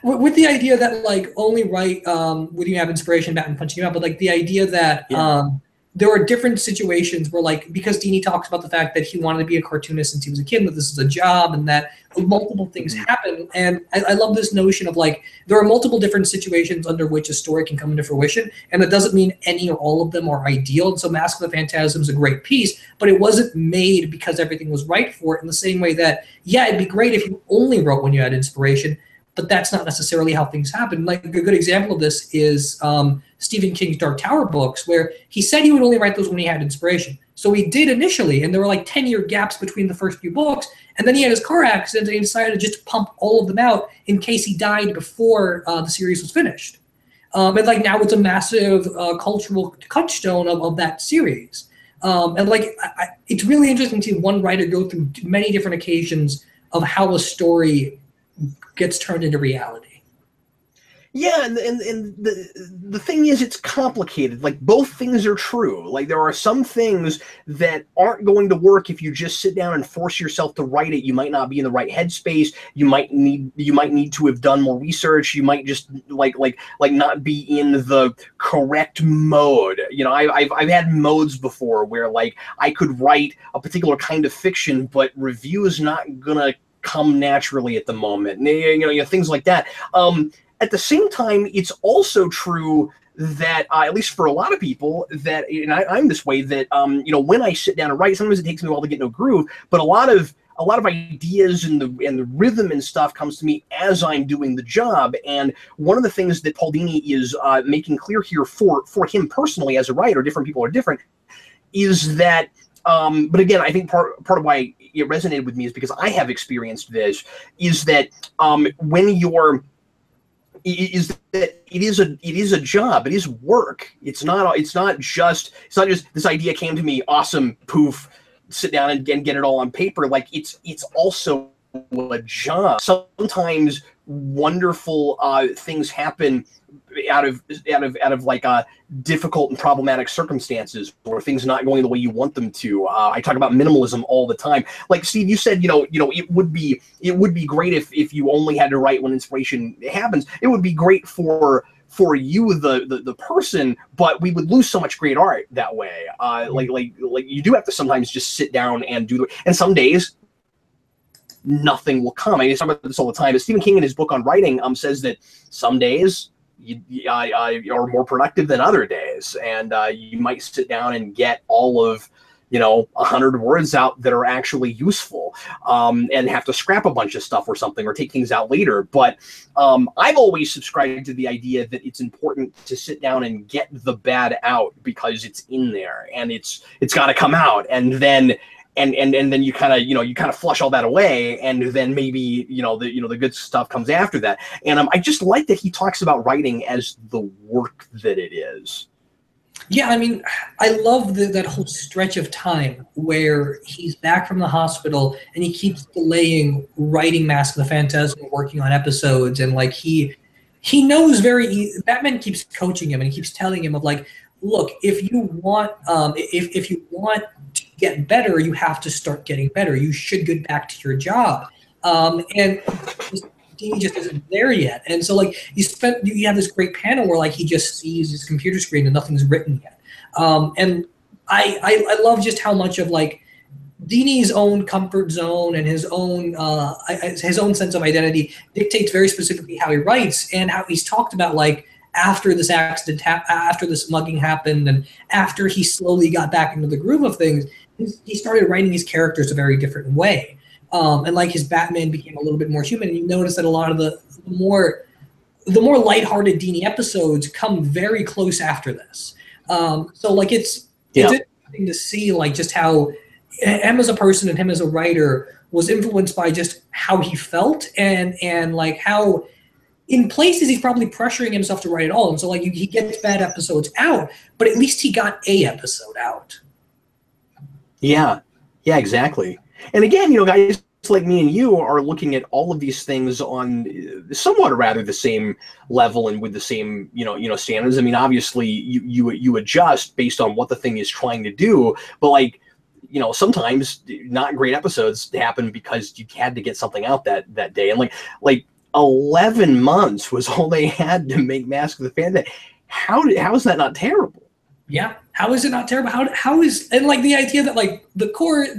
with the idea that, like, only write when you have inspiration, Batman punching you out, but, like, the idea that there are different situations where, like, because Dini talks about the fact that he wanted to be a cartoonist since he was a kid, that this is a job, and that multiple things happen. And I love this notion of, like, there are multiple different situations under which a story can come into fruition, and that doesn't mean any or all of them are ideal. And so Mask of the Phantasm is a great piece, but it wasn't made because everything was right for it, in the same way that, yeah, it'd be great if you only wrote when you had inspiration, but that's not necessarily how things happen. Like, a good example of this is Stephen King's Dark Tower books, where he said he would only write those when he had inspiration. So he did initially, and there were like 10-year gaps between the first few books, and then he had his car accident, and he decided to just pump all of them out in case he died before the series was finished. And like now it's a massive cultural touchstone of that series. And like it's really interesting to see one writer go through many different occasions of how a story gets turned into reality. Yeah, and the thing is, it's complicated. Like, both things are true. Like, there are some things that aren't going to work if you just sit down and force yourself to write it. You might not be in the right headspace. You might need to have done more research. You might just like not be in the correct mode. You know, I've had modes before where, like, I could write a particular kind of fiction, but review is not gonna come naturally at the moment. You know, things like that. At the same time, it's also true that, at least for a lot of people, that, and I'm this way, that you know, when I sit down and write, sometimes it takes me a while to get in a groove, but a lot of ideas and the rhythm and stuff comes to me as I'm doing the job. And one of the things that Paul Dini is making clear here for him personally as a writer, different people are different, is that but again, I think part of why it resonated with me is because I have experienced this, is that when you're is that it is a job, it is work. It's not just this idea came to me, awesome, poof, sit down and get it all on paper. Like, it's also a job. Sometimes wonderful things happen out of like difficult and problematic circumstances, or things not going the way you want them to. I talk about minimalism all the time. Like, Steve, you said, you know, it would be great if you only had to write when inspiration happens. It would be great for you, the person, but we would lose so much great art that way. Like you do have to sometimes just sit down and do it. And some days nothing will come. I talk about this all the time. Stephen King in his book on writing says that some days you are more productive than other days, and you might sit down and get all of 100 words out that are actually useful, and have to scrap a bunch of stuff or something, or take things out later. But I've always subscribed to the idea that it's important to sit down and get the bad out, because it's in there and it's got to come out, and then then you kind of flush all that away, and then maybe the good stuff comes after that. And I just like that he talks about writing as the work that it is. Yeah, I mean, I love that whole stretch of time where he's back from the hospital and he keeps delaying writing Mask of the Phantasm and working on episodes, and like he knows Batman keeps coaching him and he keeps telling him of like, look, if you want if you want to get better, you have to start getting better. You should get back to your job. And Dini just isn't there yet. And so like you have this great panel where like he just sees his computer screen and nothing's written yet. And I love just how much of like Dini's own comfort zone and his own sense of identity dictates very specifically how he writes, and how he's talked about like after this accident, after this mugging happened, and after he slowly got back into the groove of things, he started writing his characters a very different way. And like his Batman became a little bit more human. And you notice that a lot of the more lighthearted Dini episodes come very close after this. So like it's interesting to see like just how him as a person and him as a writer was influenced by just how he felt, and like how in places he's probably pressuring himself to write it all, and so like he gets bad episodes out, but at least he got a episode out. Yeah, yeah, exactly. And again, guys like me and you are looking at all of these things on somewhat or rather the same level and with the same standards. I mean, obviously you adjust based on what the thing is trying to do, but like sometimes not great episodes happen because you had to get something out that day, and like 11 months was all they had to make Mask of the Fan. How is that not terrible? Yeah, how is it not terrible? How is, and like the idea that like the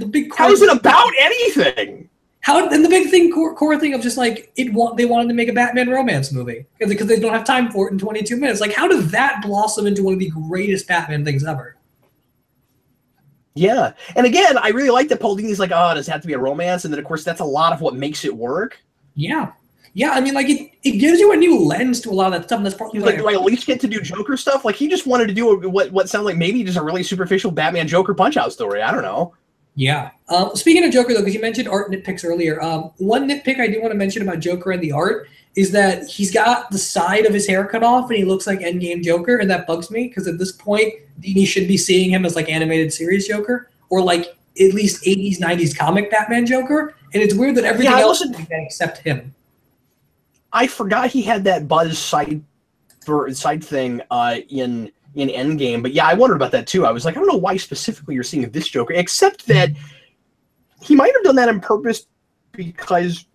big core, how is it about anything? And the big thing, core thing of just like they wanted to make a Batman romance movie because they don't have time for it in 22 minutes. Like, how did that blossom into one of the greatest Batman things ever? Yeah, and again, I really like that Paul Dini's like, oh, does it have to be a romance? And then of course that's a lot of what makes it work. Yeah. Yeah, I mean, like, it gives you a new lens to a lot of that stuff, and that's probably like, do I at least get to do Joker stuff? Like, he just wanted to do what sounds like maybe just a really superficial Batman Joker Punch-Out story. I don't know. Yeah. Speaking of Joker, though, because you mentioned art nitpicks earlier, one nitpick I do want to mention about Joker and the art is that he's got the side of his hair cut off, and he looks like Endgame Joker, and that bugs me, because at this point, Dini should be seeing him as, like, animated series Joker, or, like, at least 80s, 90s comic Batman Joker, and it's weird that everything else is like that except him. I forgot he had that Buzz side thing in Endgame, but yeah, I wondered about that too. I was like, I don't know why specifically you're seeing this Joker, except that he might have done that on purpose because,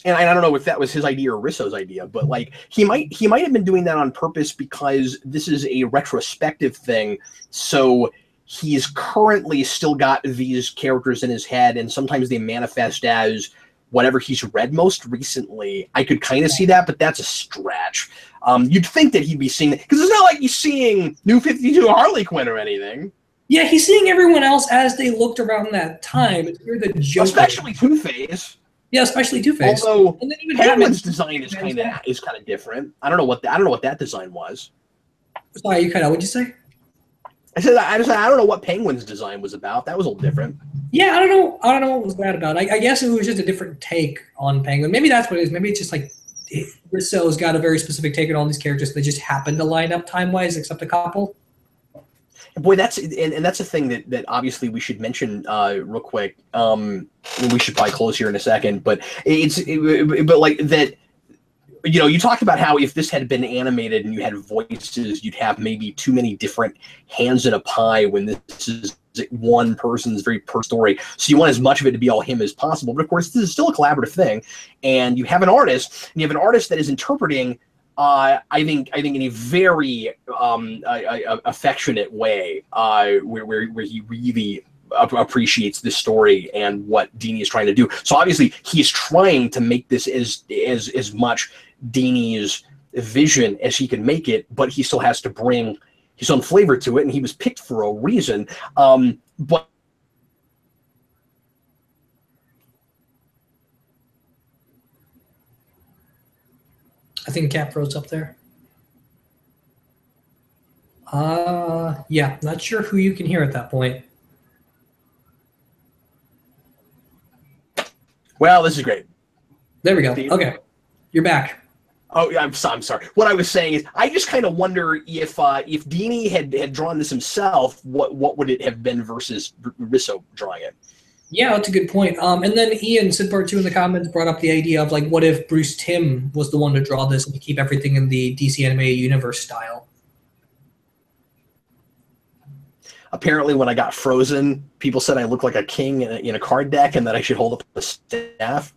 and I don't know if that was his idea or Risso's idea, but like he might have been doing that on purpose because this is a retrospective thing, so he's currently still got these characters in his head, and sometimes they manifest as whatever he's read most recently. I could kind of see that, but that's a stretch. You'd think that he'd be seeing it, because it's not like he's seeing New 52 Harley Quinn or anything. Yeah, he's seeing everyone else as they looked around that time. It's weird that Joker, especially Two-Face. Yeah, especially Two-Face. Although and then even Penguin's design is kind of different. I don't know what that design was. Sorry, you cut out. What'd you say? I don't know what Penguin's design was about. That was a little different. Yeah, I don't know what was that about. I guess it was just a different take on Penguin. Maybe that's what it is. Maybe it's just like Risso's got a very specific take on all these characters. They just happen to line up time-wise, except a couple. Boy, that's a thing that obviously we should mention real quick. We should probably close here in a second, but but like that. You talked about how if this had been animated and you had voices, you'd have maybe too many different hands in a pie when this is one person's very personal story. So you want as much of it to be all him as possible. But of course, this is still a collaborative thing. And you have an artist, that is interpreting, I think in a very affectionate way, where he really appreciates this story and what Dini is trying to do. So obviously he's trying to make this as much Dini's vision as he can make it, but he still has to bring his own flavor to it, and he was picked for a reason. But I think Cap froze up there. Yeah, not sure who you can hear at that point. Well, this is great. There we go. Okay, you're back. Oh, yeah, I'm sorry. What I was saying is, I just kind of wonder if Dini had drawn this himself, what would it have been versus Risso drawing it? Yeah, that's a good point. And then Ian, Sidpart 2 in the comments, brought up the idea of like, what if Bruce Timm was the one to draw this and to keep everything in the DC animated universe style? Apparently, when I got frozen, people said I look like a king in a card deck, and that I should hold up a staff.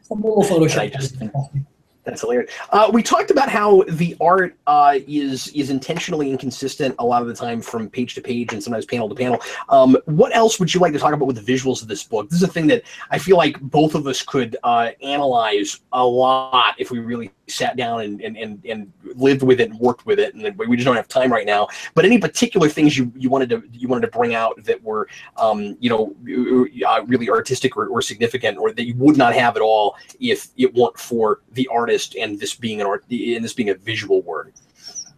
Some little Photoshop. That's hilarious. We talked about how the art is intentionally inconsistent a lot of the time from page to page and sometimes panel to panel. What else would you like to talk about with the visuals of this book? This is a thing that I feel like both of us could analyze a lot if we really sat down and lived with it and worked with it, and we just don't have time right now. But any particular things you wanted to bring out that were really artistic or significant, or that you would not have at all if it weren't for the artist and this being a visual work?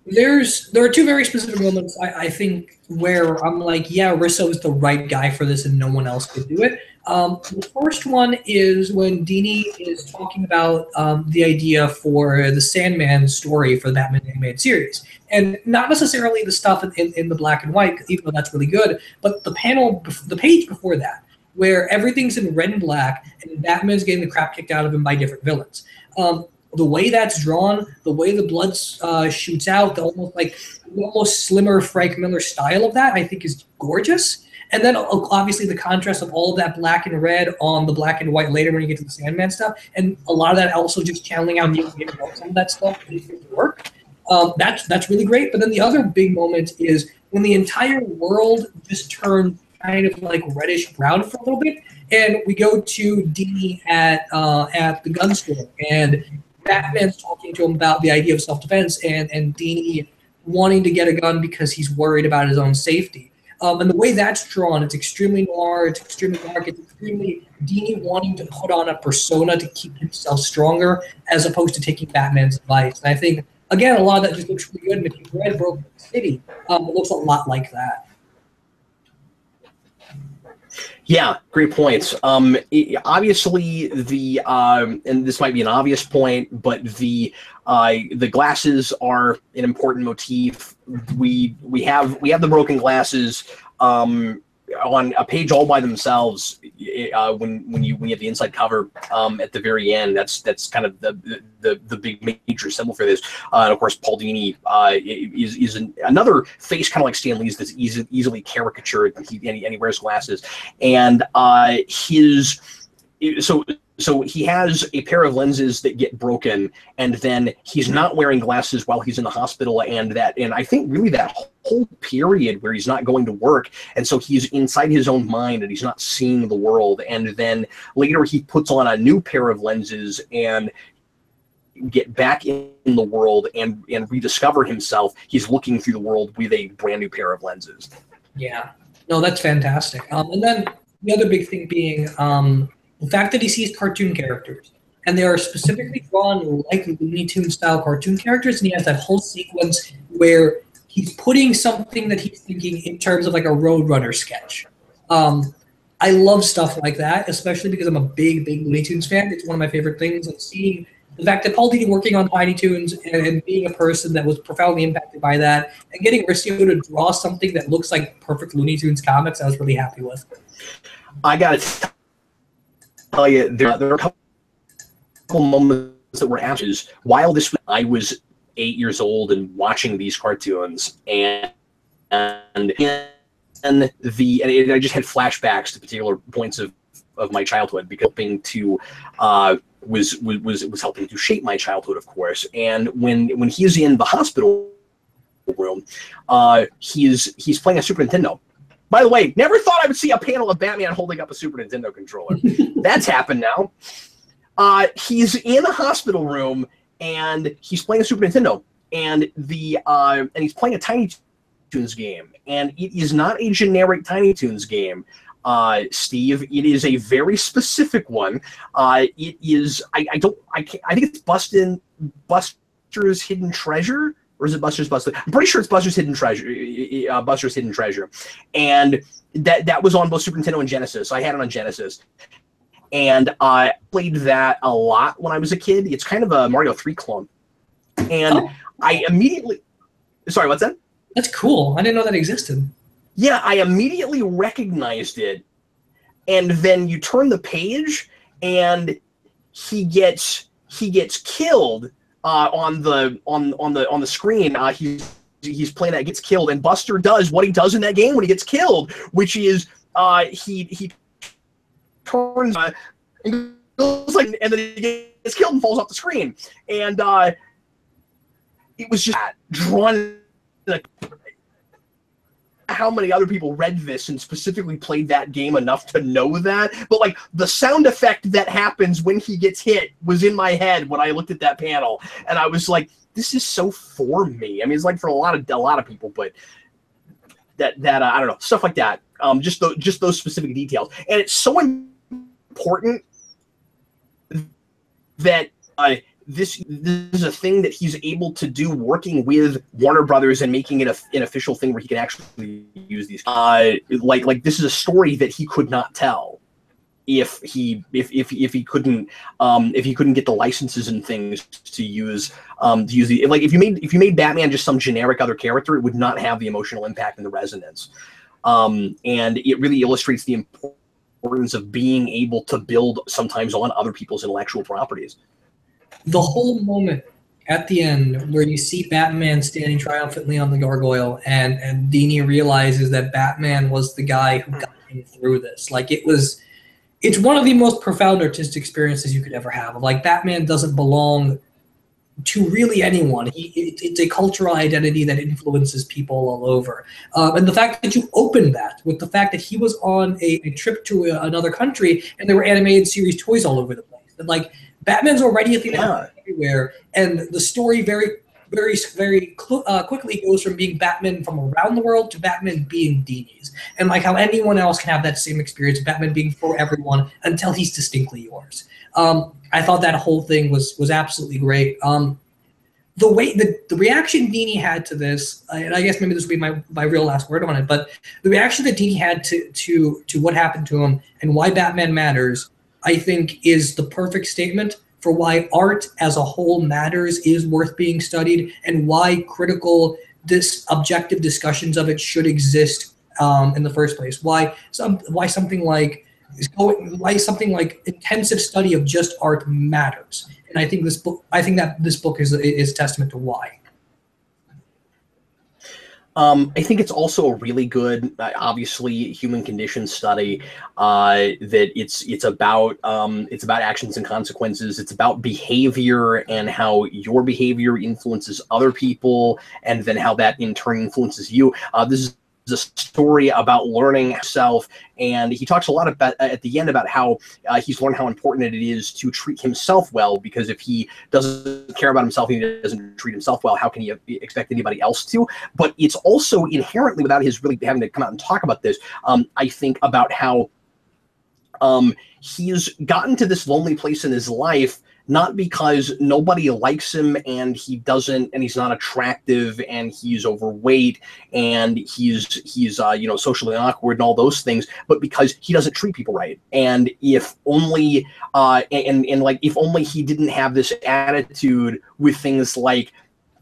There are two very specific moments I think where I'm like, yeah, Risso is the right guy for this and no one else could do it. The first one is when Dini is talking about the idea for the Sandman story for the Batman animated series. And not necessarily the stuff in the black and white, even though that's really good, but the page before that, where everything's in red and black, and Batman's getting the crap kicked out of him by different villains. The way that's drawn, the way the blood shoots out, the almost slimmer Frank Miller style of that, I think is gorgeous. And then obviously the contrast of all of that black and red on the black and white later when you get to the Sandman stuff, and a lot of that also just channeling out some of that stuff to work. That's really great. But then the other big moment is when the entire world just turned kind of like reddish brown for a little bit, and we go to Dini at the gun store, and Batman's talking to him about the idea of self-defense, and Dini wanting to get a gun because he's worried about his own safety. And the way that's drawn, it's extremely noir, it's extremely dark, it's extremely Dini wanting to put on a persona to keep himself stronger as opposed to taking Batman's advice. And I think, again, a lot of that just looks really good. And if you've read Broken City, it looks a lot like that. Yeah, great points. Obviously, and this might be an obvious point, but the glasses are an important motif. We have the broken glasses on a page all by themselves. When you have the inside cover at the very end, that's kind of the big major symbol for this. And of course, Paul Dini is another face kind of like Stan Lee's that's easily caricatured, and he wears glasses, and So he has a pair of lenses that get broken, and then he's not wearing glasses while he's in the hospital, and I think really that whole period where he's not going to work, and so he's inside his own mind and he's not seeing the world, and then later he puts on a new pair of lenses and get back in the world and rediscover himself. He's looking through the world with a brand new pair of lenses. Yeah, no, that's fantastic. And then the other big thing being the fact that he sees cartoon characters, and they are specifically drawn like Looney Tunes style cartoon characters, and he has that whole sequence where he's putting something that he's thinking in terms of like a Roadrunner sketch. I love stuff like that, especially because I'm a big Looney Tunes fan. It's one of my favorite things, and seeing the fact that Paul Dini working on Tiny Toons and being a person that was profoundly impacted by that, and getting Ricio to draw something that looks like perfect Looney Tunes comics, I was really happy with. I got tell you, there are a couple moments that were ashes. While I was 8 years old and watching these cartoons, and I just had flashbacks to particular points of my childhood, because helping to was helping to shape my childhood, of course. And when he's in the hospital room, he's playing a Super Nintendo. By the way, never thought I would see a panel of Batman holding up a Super Nintendo controller. That's happened now. He's in a hospital room, and he's playing a Super Nintendo, and he's playing a Tiny Toons game, and it is not a generic Tiny Toons game, Steve. It is a very specific one. It is I think it's Buster's Hidden Treasure. Or is it Buster's Busted? I'm pretty sure it's Buster's Hidden Treasure. Buster's Hidden Treasure, and that was on both Super Nintendo and Genesis. I had it on Genesis, and I played that a lot when I was a kid. It's kind of a Mario 3 clone, and I immediately. Sorry, what's that? That's cool. I didn't know that existed. Yeah, I immediately recognized it, and then you turn the page, and he gets killed. On the screen, he's playing that, gets killed, and Buster does what he does in that game when he gets killed, which is he turns and goes like, and then he gets killed and falls off the screen, and it was just drawn. How many other people read this and specifically played that game enough to know that, but like the sound effect that happens when he gets hit was in my head when I looked at that panel, and I was like, this is so for me. I mean, it's like for a lot of people, but that I don't know, stuff like that. Just those specific details, and it's so important that this is a thing that he's able to do, working with Warner Brothers and making it an official thing where he can actually use these. Like this is a story that he could not tell if he couldn't get the licenses and things to use the, like if you made Batman just some generic other character, it would not have the emotional impact and the resonance. And it really illustrates the importance of being able to build sometimes on other people's intellectual properties. The whole moment at the end where you see Batman standing triumphantly on the gargoyle, and Dini realizes that Batman was the guy who got him through this. Like, it's one of the most profound artistic experiences you could ever have. Like, Batman doesn't belong to really anyone. It's a cultural identity that influences people all over. And the fact that you opened that with the fact that he was on a trip to another country and there were animated series toys all over the place. And like, Batman's already a thing everywhere, and the story very quickly goes from being Batman from around the world to Batman being Dini's. And like how anyone else can have that same experience, Batman being for everyone until he's distinctly yours. I thought that whole thing was absolutely great. The way the reaction Dini had to this, and I guess maybe this will be my real last word on it, but the reaction that Dini had to what happened to him and why Batman matters, I think, is the perfect statement for why art as a whole matters, is worth being studied, and why critical, objective discussions of it should exist in the first place. Why something like intensive study of just art matters. And I think that this book is a testament to why. I think it's also a really good, obviously, human condition study. That it's about actions and consequences. It's about behavior and how your behavior influences other people, and then how that in turn influences you. This is a story about learning himself, and he talks a lot about at the end about how he's learned how important it is to treat himself well, because if he doesn't care about himself and he doesn't treat himself well, how can he expect anybody else to? But it's also inherently, without his really having to come out and talk about this, I think about how he's gotten to this lonely place in his life, not because nobody likes him and he's not attractive and he's overweight and he's socially awkward and all those things, but because he doesn't treat people right. And if only if only he didn't have this attitude with things like,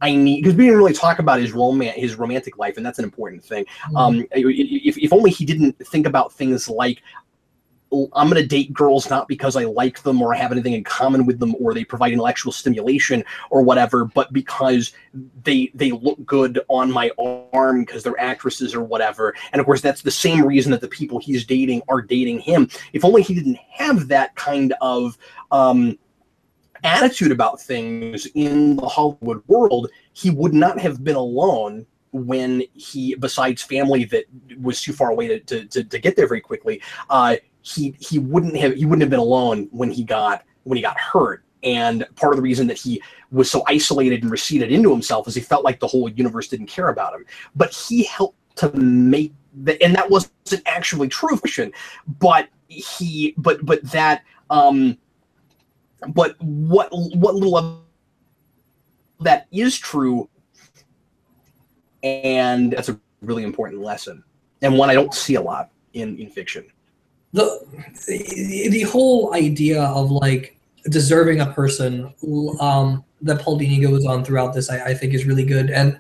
because we didn't really talk about his romantic life, and that's an important thing. If only he didn't think about things like, I'm going to date girls not because I like them or I have anything in common with them or they provide intellectual stimulation or whatever, but because they look good on my arm because they're actresses or whatever. And of course, that's the same reason that the people he's dating are dating him. If only he didn't have that kind of attitude about things in the Hollywood world, he would not have been alone when besides family that was too far away to get there very quickly. He wouldn't have been alone when he got hurt. And part of the reason that he was so isolated and receded into himself is he felt like the whole universe didn't care about him. But he helped to make that, and that wasn't actually true fiction, but what little of that is true, and that's a really important lesson, and one I don't see a lot in fiction. The whole idea of like deserving a person that Paul Dini goes on throughout this, I think is really good. And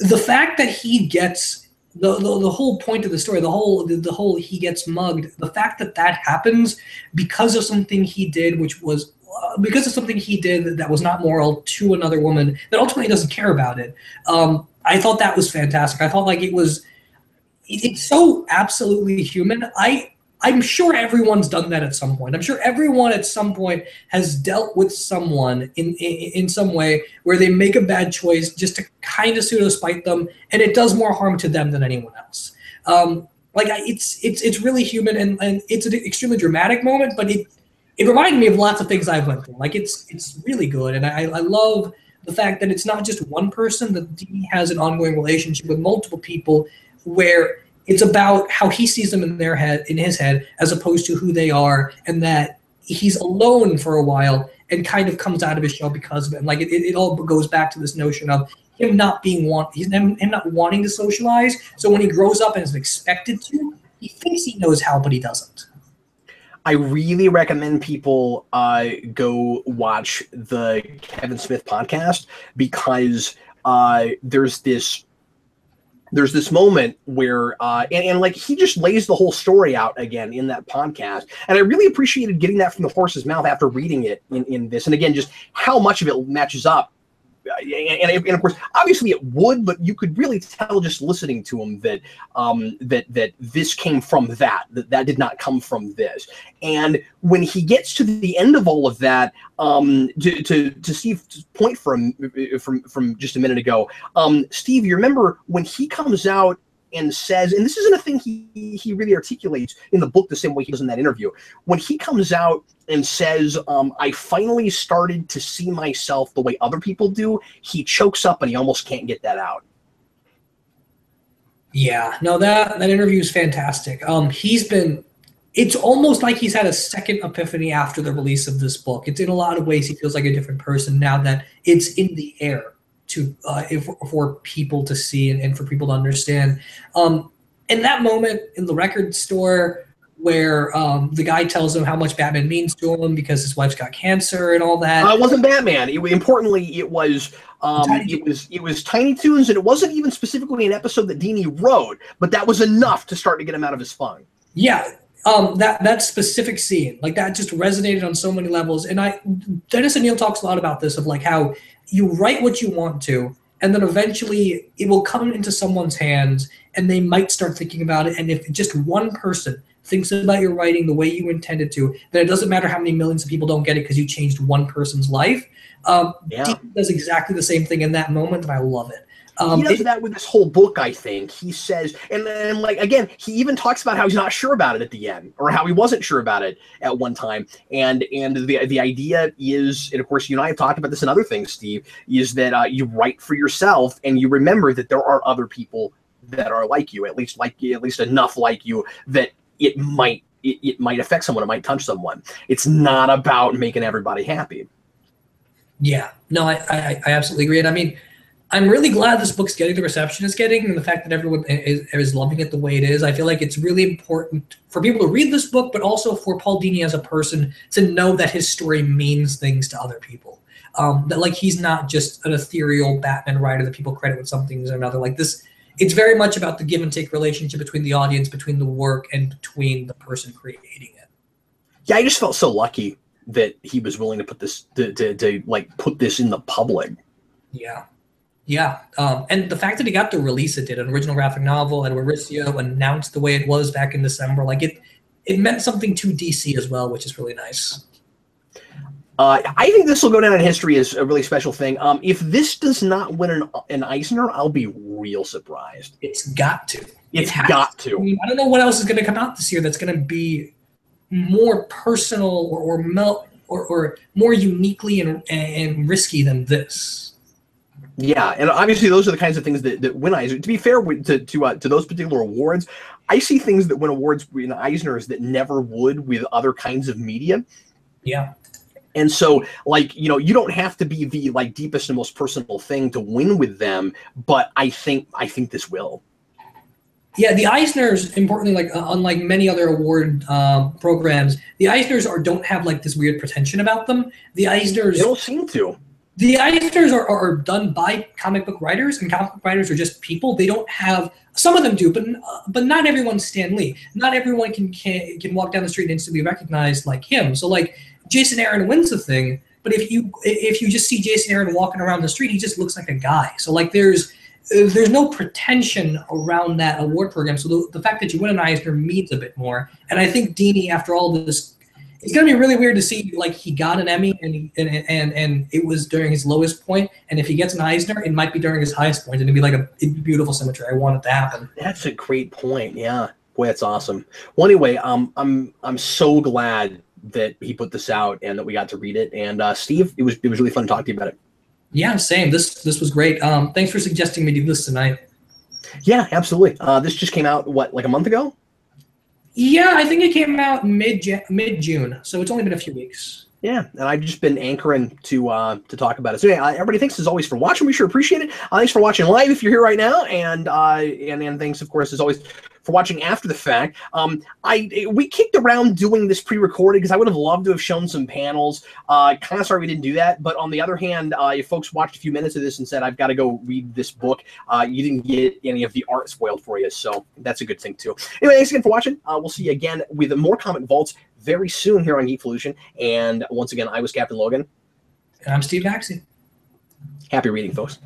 the fact that he gets the whole point of the story, the whole he gets mugged, the fact that happens because of something he did, which was because of something he did that was not moral to another woman that ultimately doesn't care about it. I thought that was fantastic. I thought like it's so absolutely human. I'm sure everyone's done that at some point. I'm sure everyone at some point has dealt with someone in some way where they make a bad choice just to kind of pseudo-spite them, and it does more harm to them than anyone else. It's really human, and it's an extremely dramatic moment, but it reminded me of lots of things I've went through. Like it's really good, and I love the fact that it's not just one person, that Dini has an ongoing relationship with multiple people where it's about how he sees them in his head, as opposed to who they are, and that he's alone for a while and kind of comes out of his shell because of it. And like it all goes back to this notion of him not wanting to socialize. So when he grows up and is expected to, he thinks he knows how, but he doesn't. I really recommend people go watch the Kevin Smith podcast, because there's this moment where and like he just lays the whole story out again in that podcast, and I really appreciated getting that from the horse's mouth after reading it in this, and again, just how much of it matches up. And of course, obviously it would, but you could really tell just listening to him that that this came from that did not come from this. And when he gets to the end of all of that, to Steve's point from just a minute ago, Steve, you remember when he comes out and says, and this isn't a thing he really articulates in the book the same way he does in that interview, when he comes out and says, I finally started to see myself the way other people do, he chokes up and he almost can't get that out. Yeah, no, that interview is fantastic. It's almost like he's had a second epiphany after the release of this book. It's in a lot of ways he feels like a different person now that it's in the air for people to see and for people to understand. In that moment in the record store where the guy tells him how much Batman means to him because his wife's got cancer and all that. It wasn't Batman. Importantly, it was Tiny Toons, and it wasn't even specifically an episode that Dini wrote, but that was enough to start to get him out of his funk. Yeah. That specific scene, like that just resonated on so many levels. And Dennis O'Neil talks a lot about this, of like how you write what you want to, and then eventually it will come into someone's hands and they might start thinking about it. And if just one person thinks about your writing the way you intended to, then it doesn't matter how many millions of people don't get it because you changed one person's life. Dean does exactly the same thing in that moment, and I love it. He does that with this whole book, I think. He says, and then, like, again, he even talks about how he's not sure about it at the end, or how he wasn't sure about it at one time. And the idea is, and of course, you and I have talked about this and other things, Steve, is that you write for yourself, and you remember that there are other people that are like you, at least enough like you, that it might affect someone, it might touch someone. It's not about making everybody happy. Yeah, no, I absolutely agree. And I mean, I'm really glad this book's getting the reception it's getting, and the fact that everyone is loving it the way it is. I feel like it's really important for people to read this book, but also for Paul Dini as a person to know that his story means things to other people. That like he's not just an ethereal Batman writer that people credit with some things or another. Like this, it's very much about the give and take relationship between the audience, between the work, and between the person creating it. Yeah, I just felt so lucky that he was willing to put this to like put this in the public. Yeah. Yeah, and the fact that he got to release it, an original graphic novel, and Mauricio announced the way it was back in December, like it meant something to DC as well, which is really nice. I think this will go down in history as a really special thing. If this does not win an Eisner, I'll be real surprised. It's got to. It's got to. I mean, I don't know what else is going to come out this year that's going to be more personal or more uniquely and risky than this. Yeah, and obviously those are the kinds of things that win Eisner. To be fair to those particular awards, I see things that win awards in Eisners that never would with other kinds of media. Yeah. And so, like, you know, you don't have to be the like deepest and most personal thing to win with them, but I think this will. Yeah, the Eisners, importantly, like unlike many other award programs, the Eisners don't have like this weird pretension about them. The Eisners they don't seem to. The Eisners are done by comic book writers, and comic book writers are just people. They don't have, some of them do, but not everyone's Stan Lee. Not everyone can walk down the street and instantly recognize like him. So like Jason Aaron wins the thing, but if you just see Jason Aaron walking around the street, he just looks like a guy. So like there's no pretension around that award program. So the fact that you win an Eisner means a bit more. And I think Dini, after all this, it's gonna be really weird to see like he got an Emmy and it was during his lowest point, and if he gets an Eisner, it might be during his highest point, and it'd be like it'd be beautiful symmetry. I want it to happen. That's a great point. Yeah, boy, that's awesome. Well, anyway, I'm so glad that he put this out and that we got to read it. And Steve, it was really fun to talk to you about it. Yeah, same. This was great. Thanks for suggesting me do this tonight. Yeah, absolutely. This just came out like a month ago. Yeah, I think it came out mid-June, so it's only been a few weeks. Yeah, and I've just been anchoring to talk about it. So yeah, everybody, thanks as always for watching. We sure appreciate it. Thanks for watching live if you're here right now, and thanks of course as always for watching after the fact. We kicked around doing this pre-recorded because I would have loved to have shown some panels. Kind of sorry we didn't do that. But on the other hand, if folks watched a few minutes of this and said, I've got to go read this book, you didn't get any of the art spoiled for you. So that's a good thing, too. Anyway, thanks again for watching. We'll see you again with more Comic Vaults very soon here on Geekvolution. And once again, I was Captain Logan. And I'm Steve Maxey. Happy reading, folks.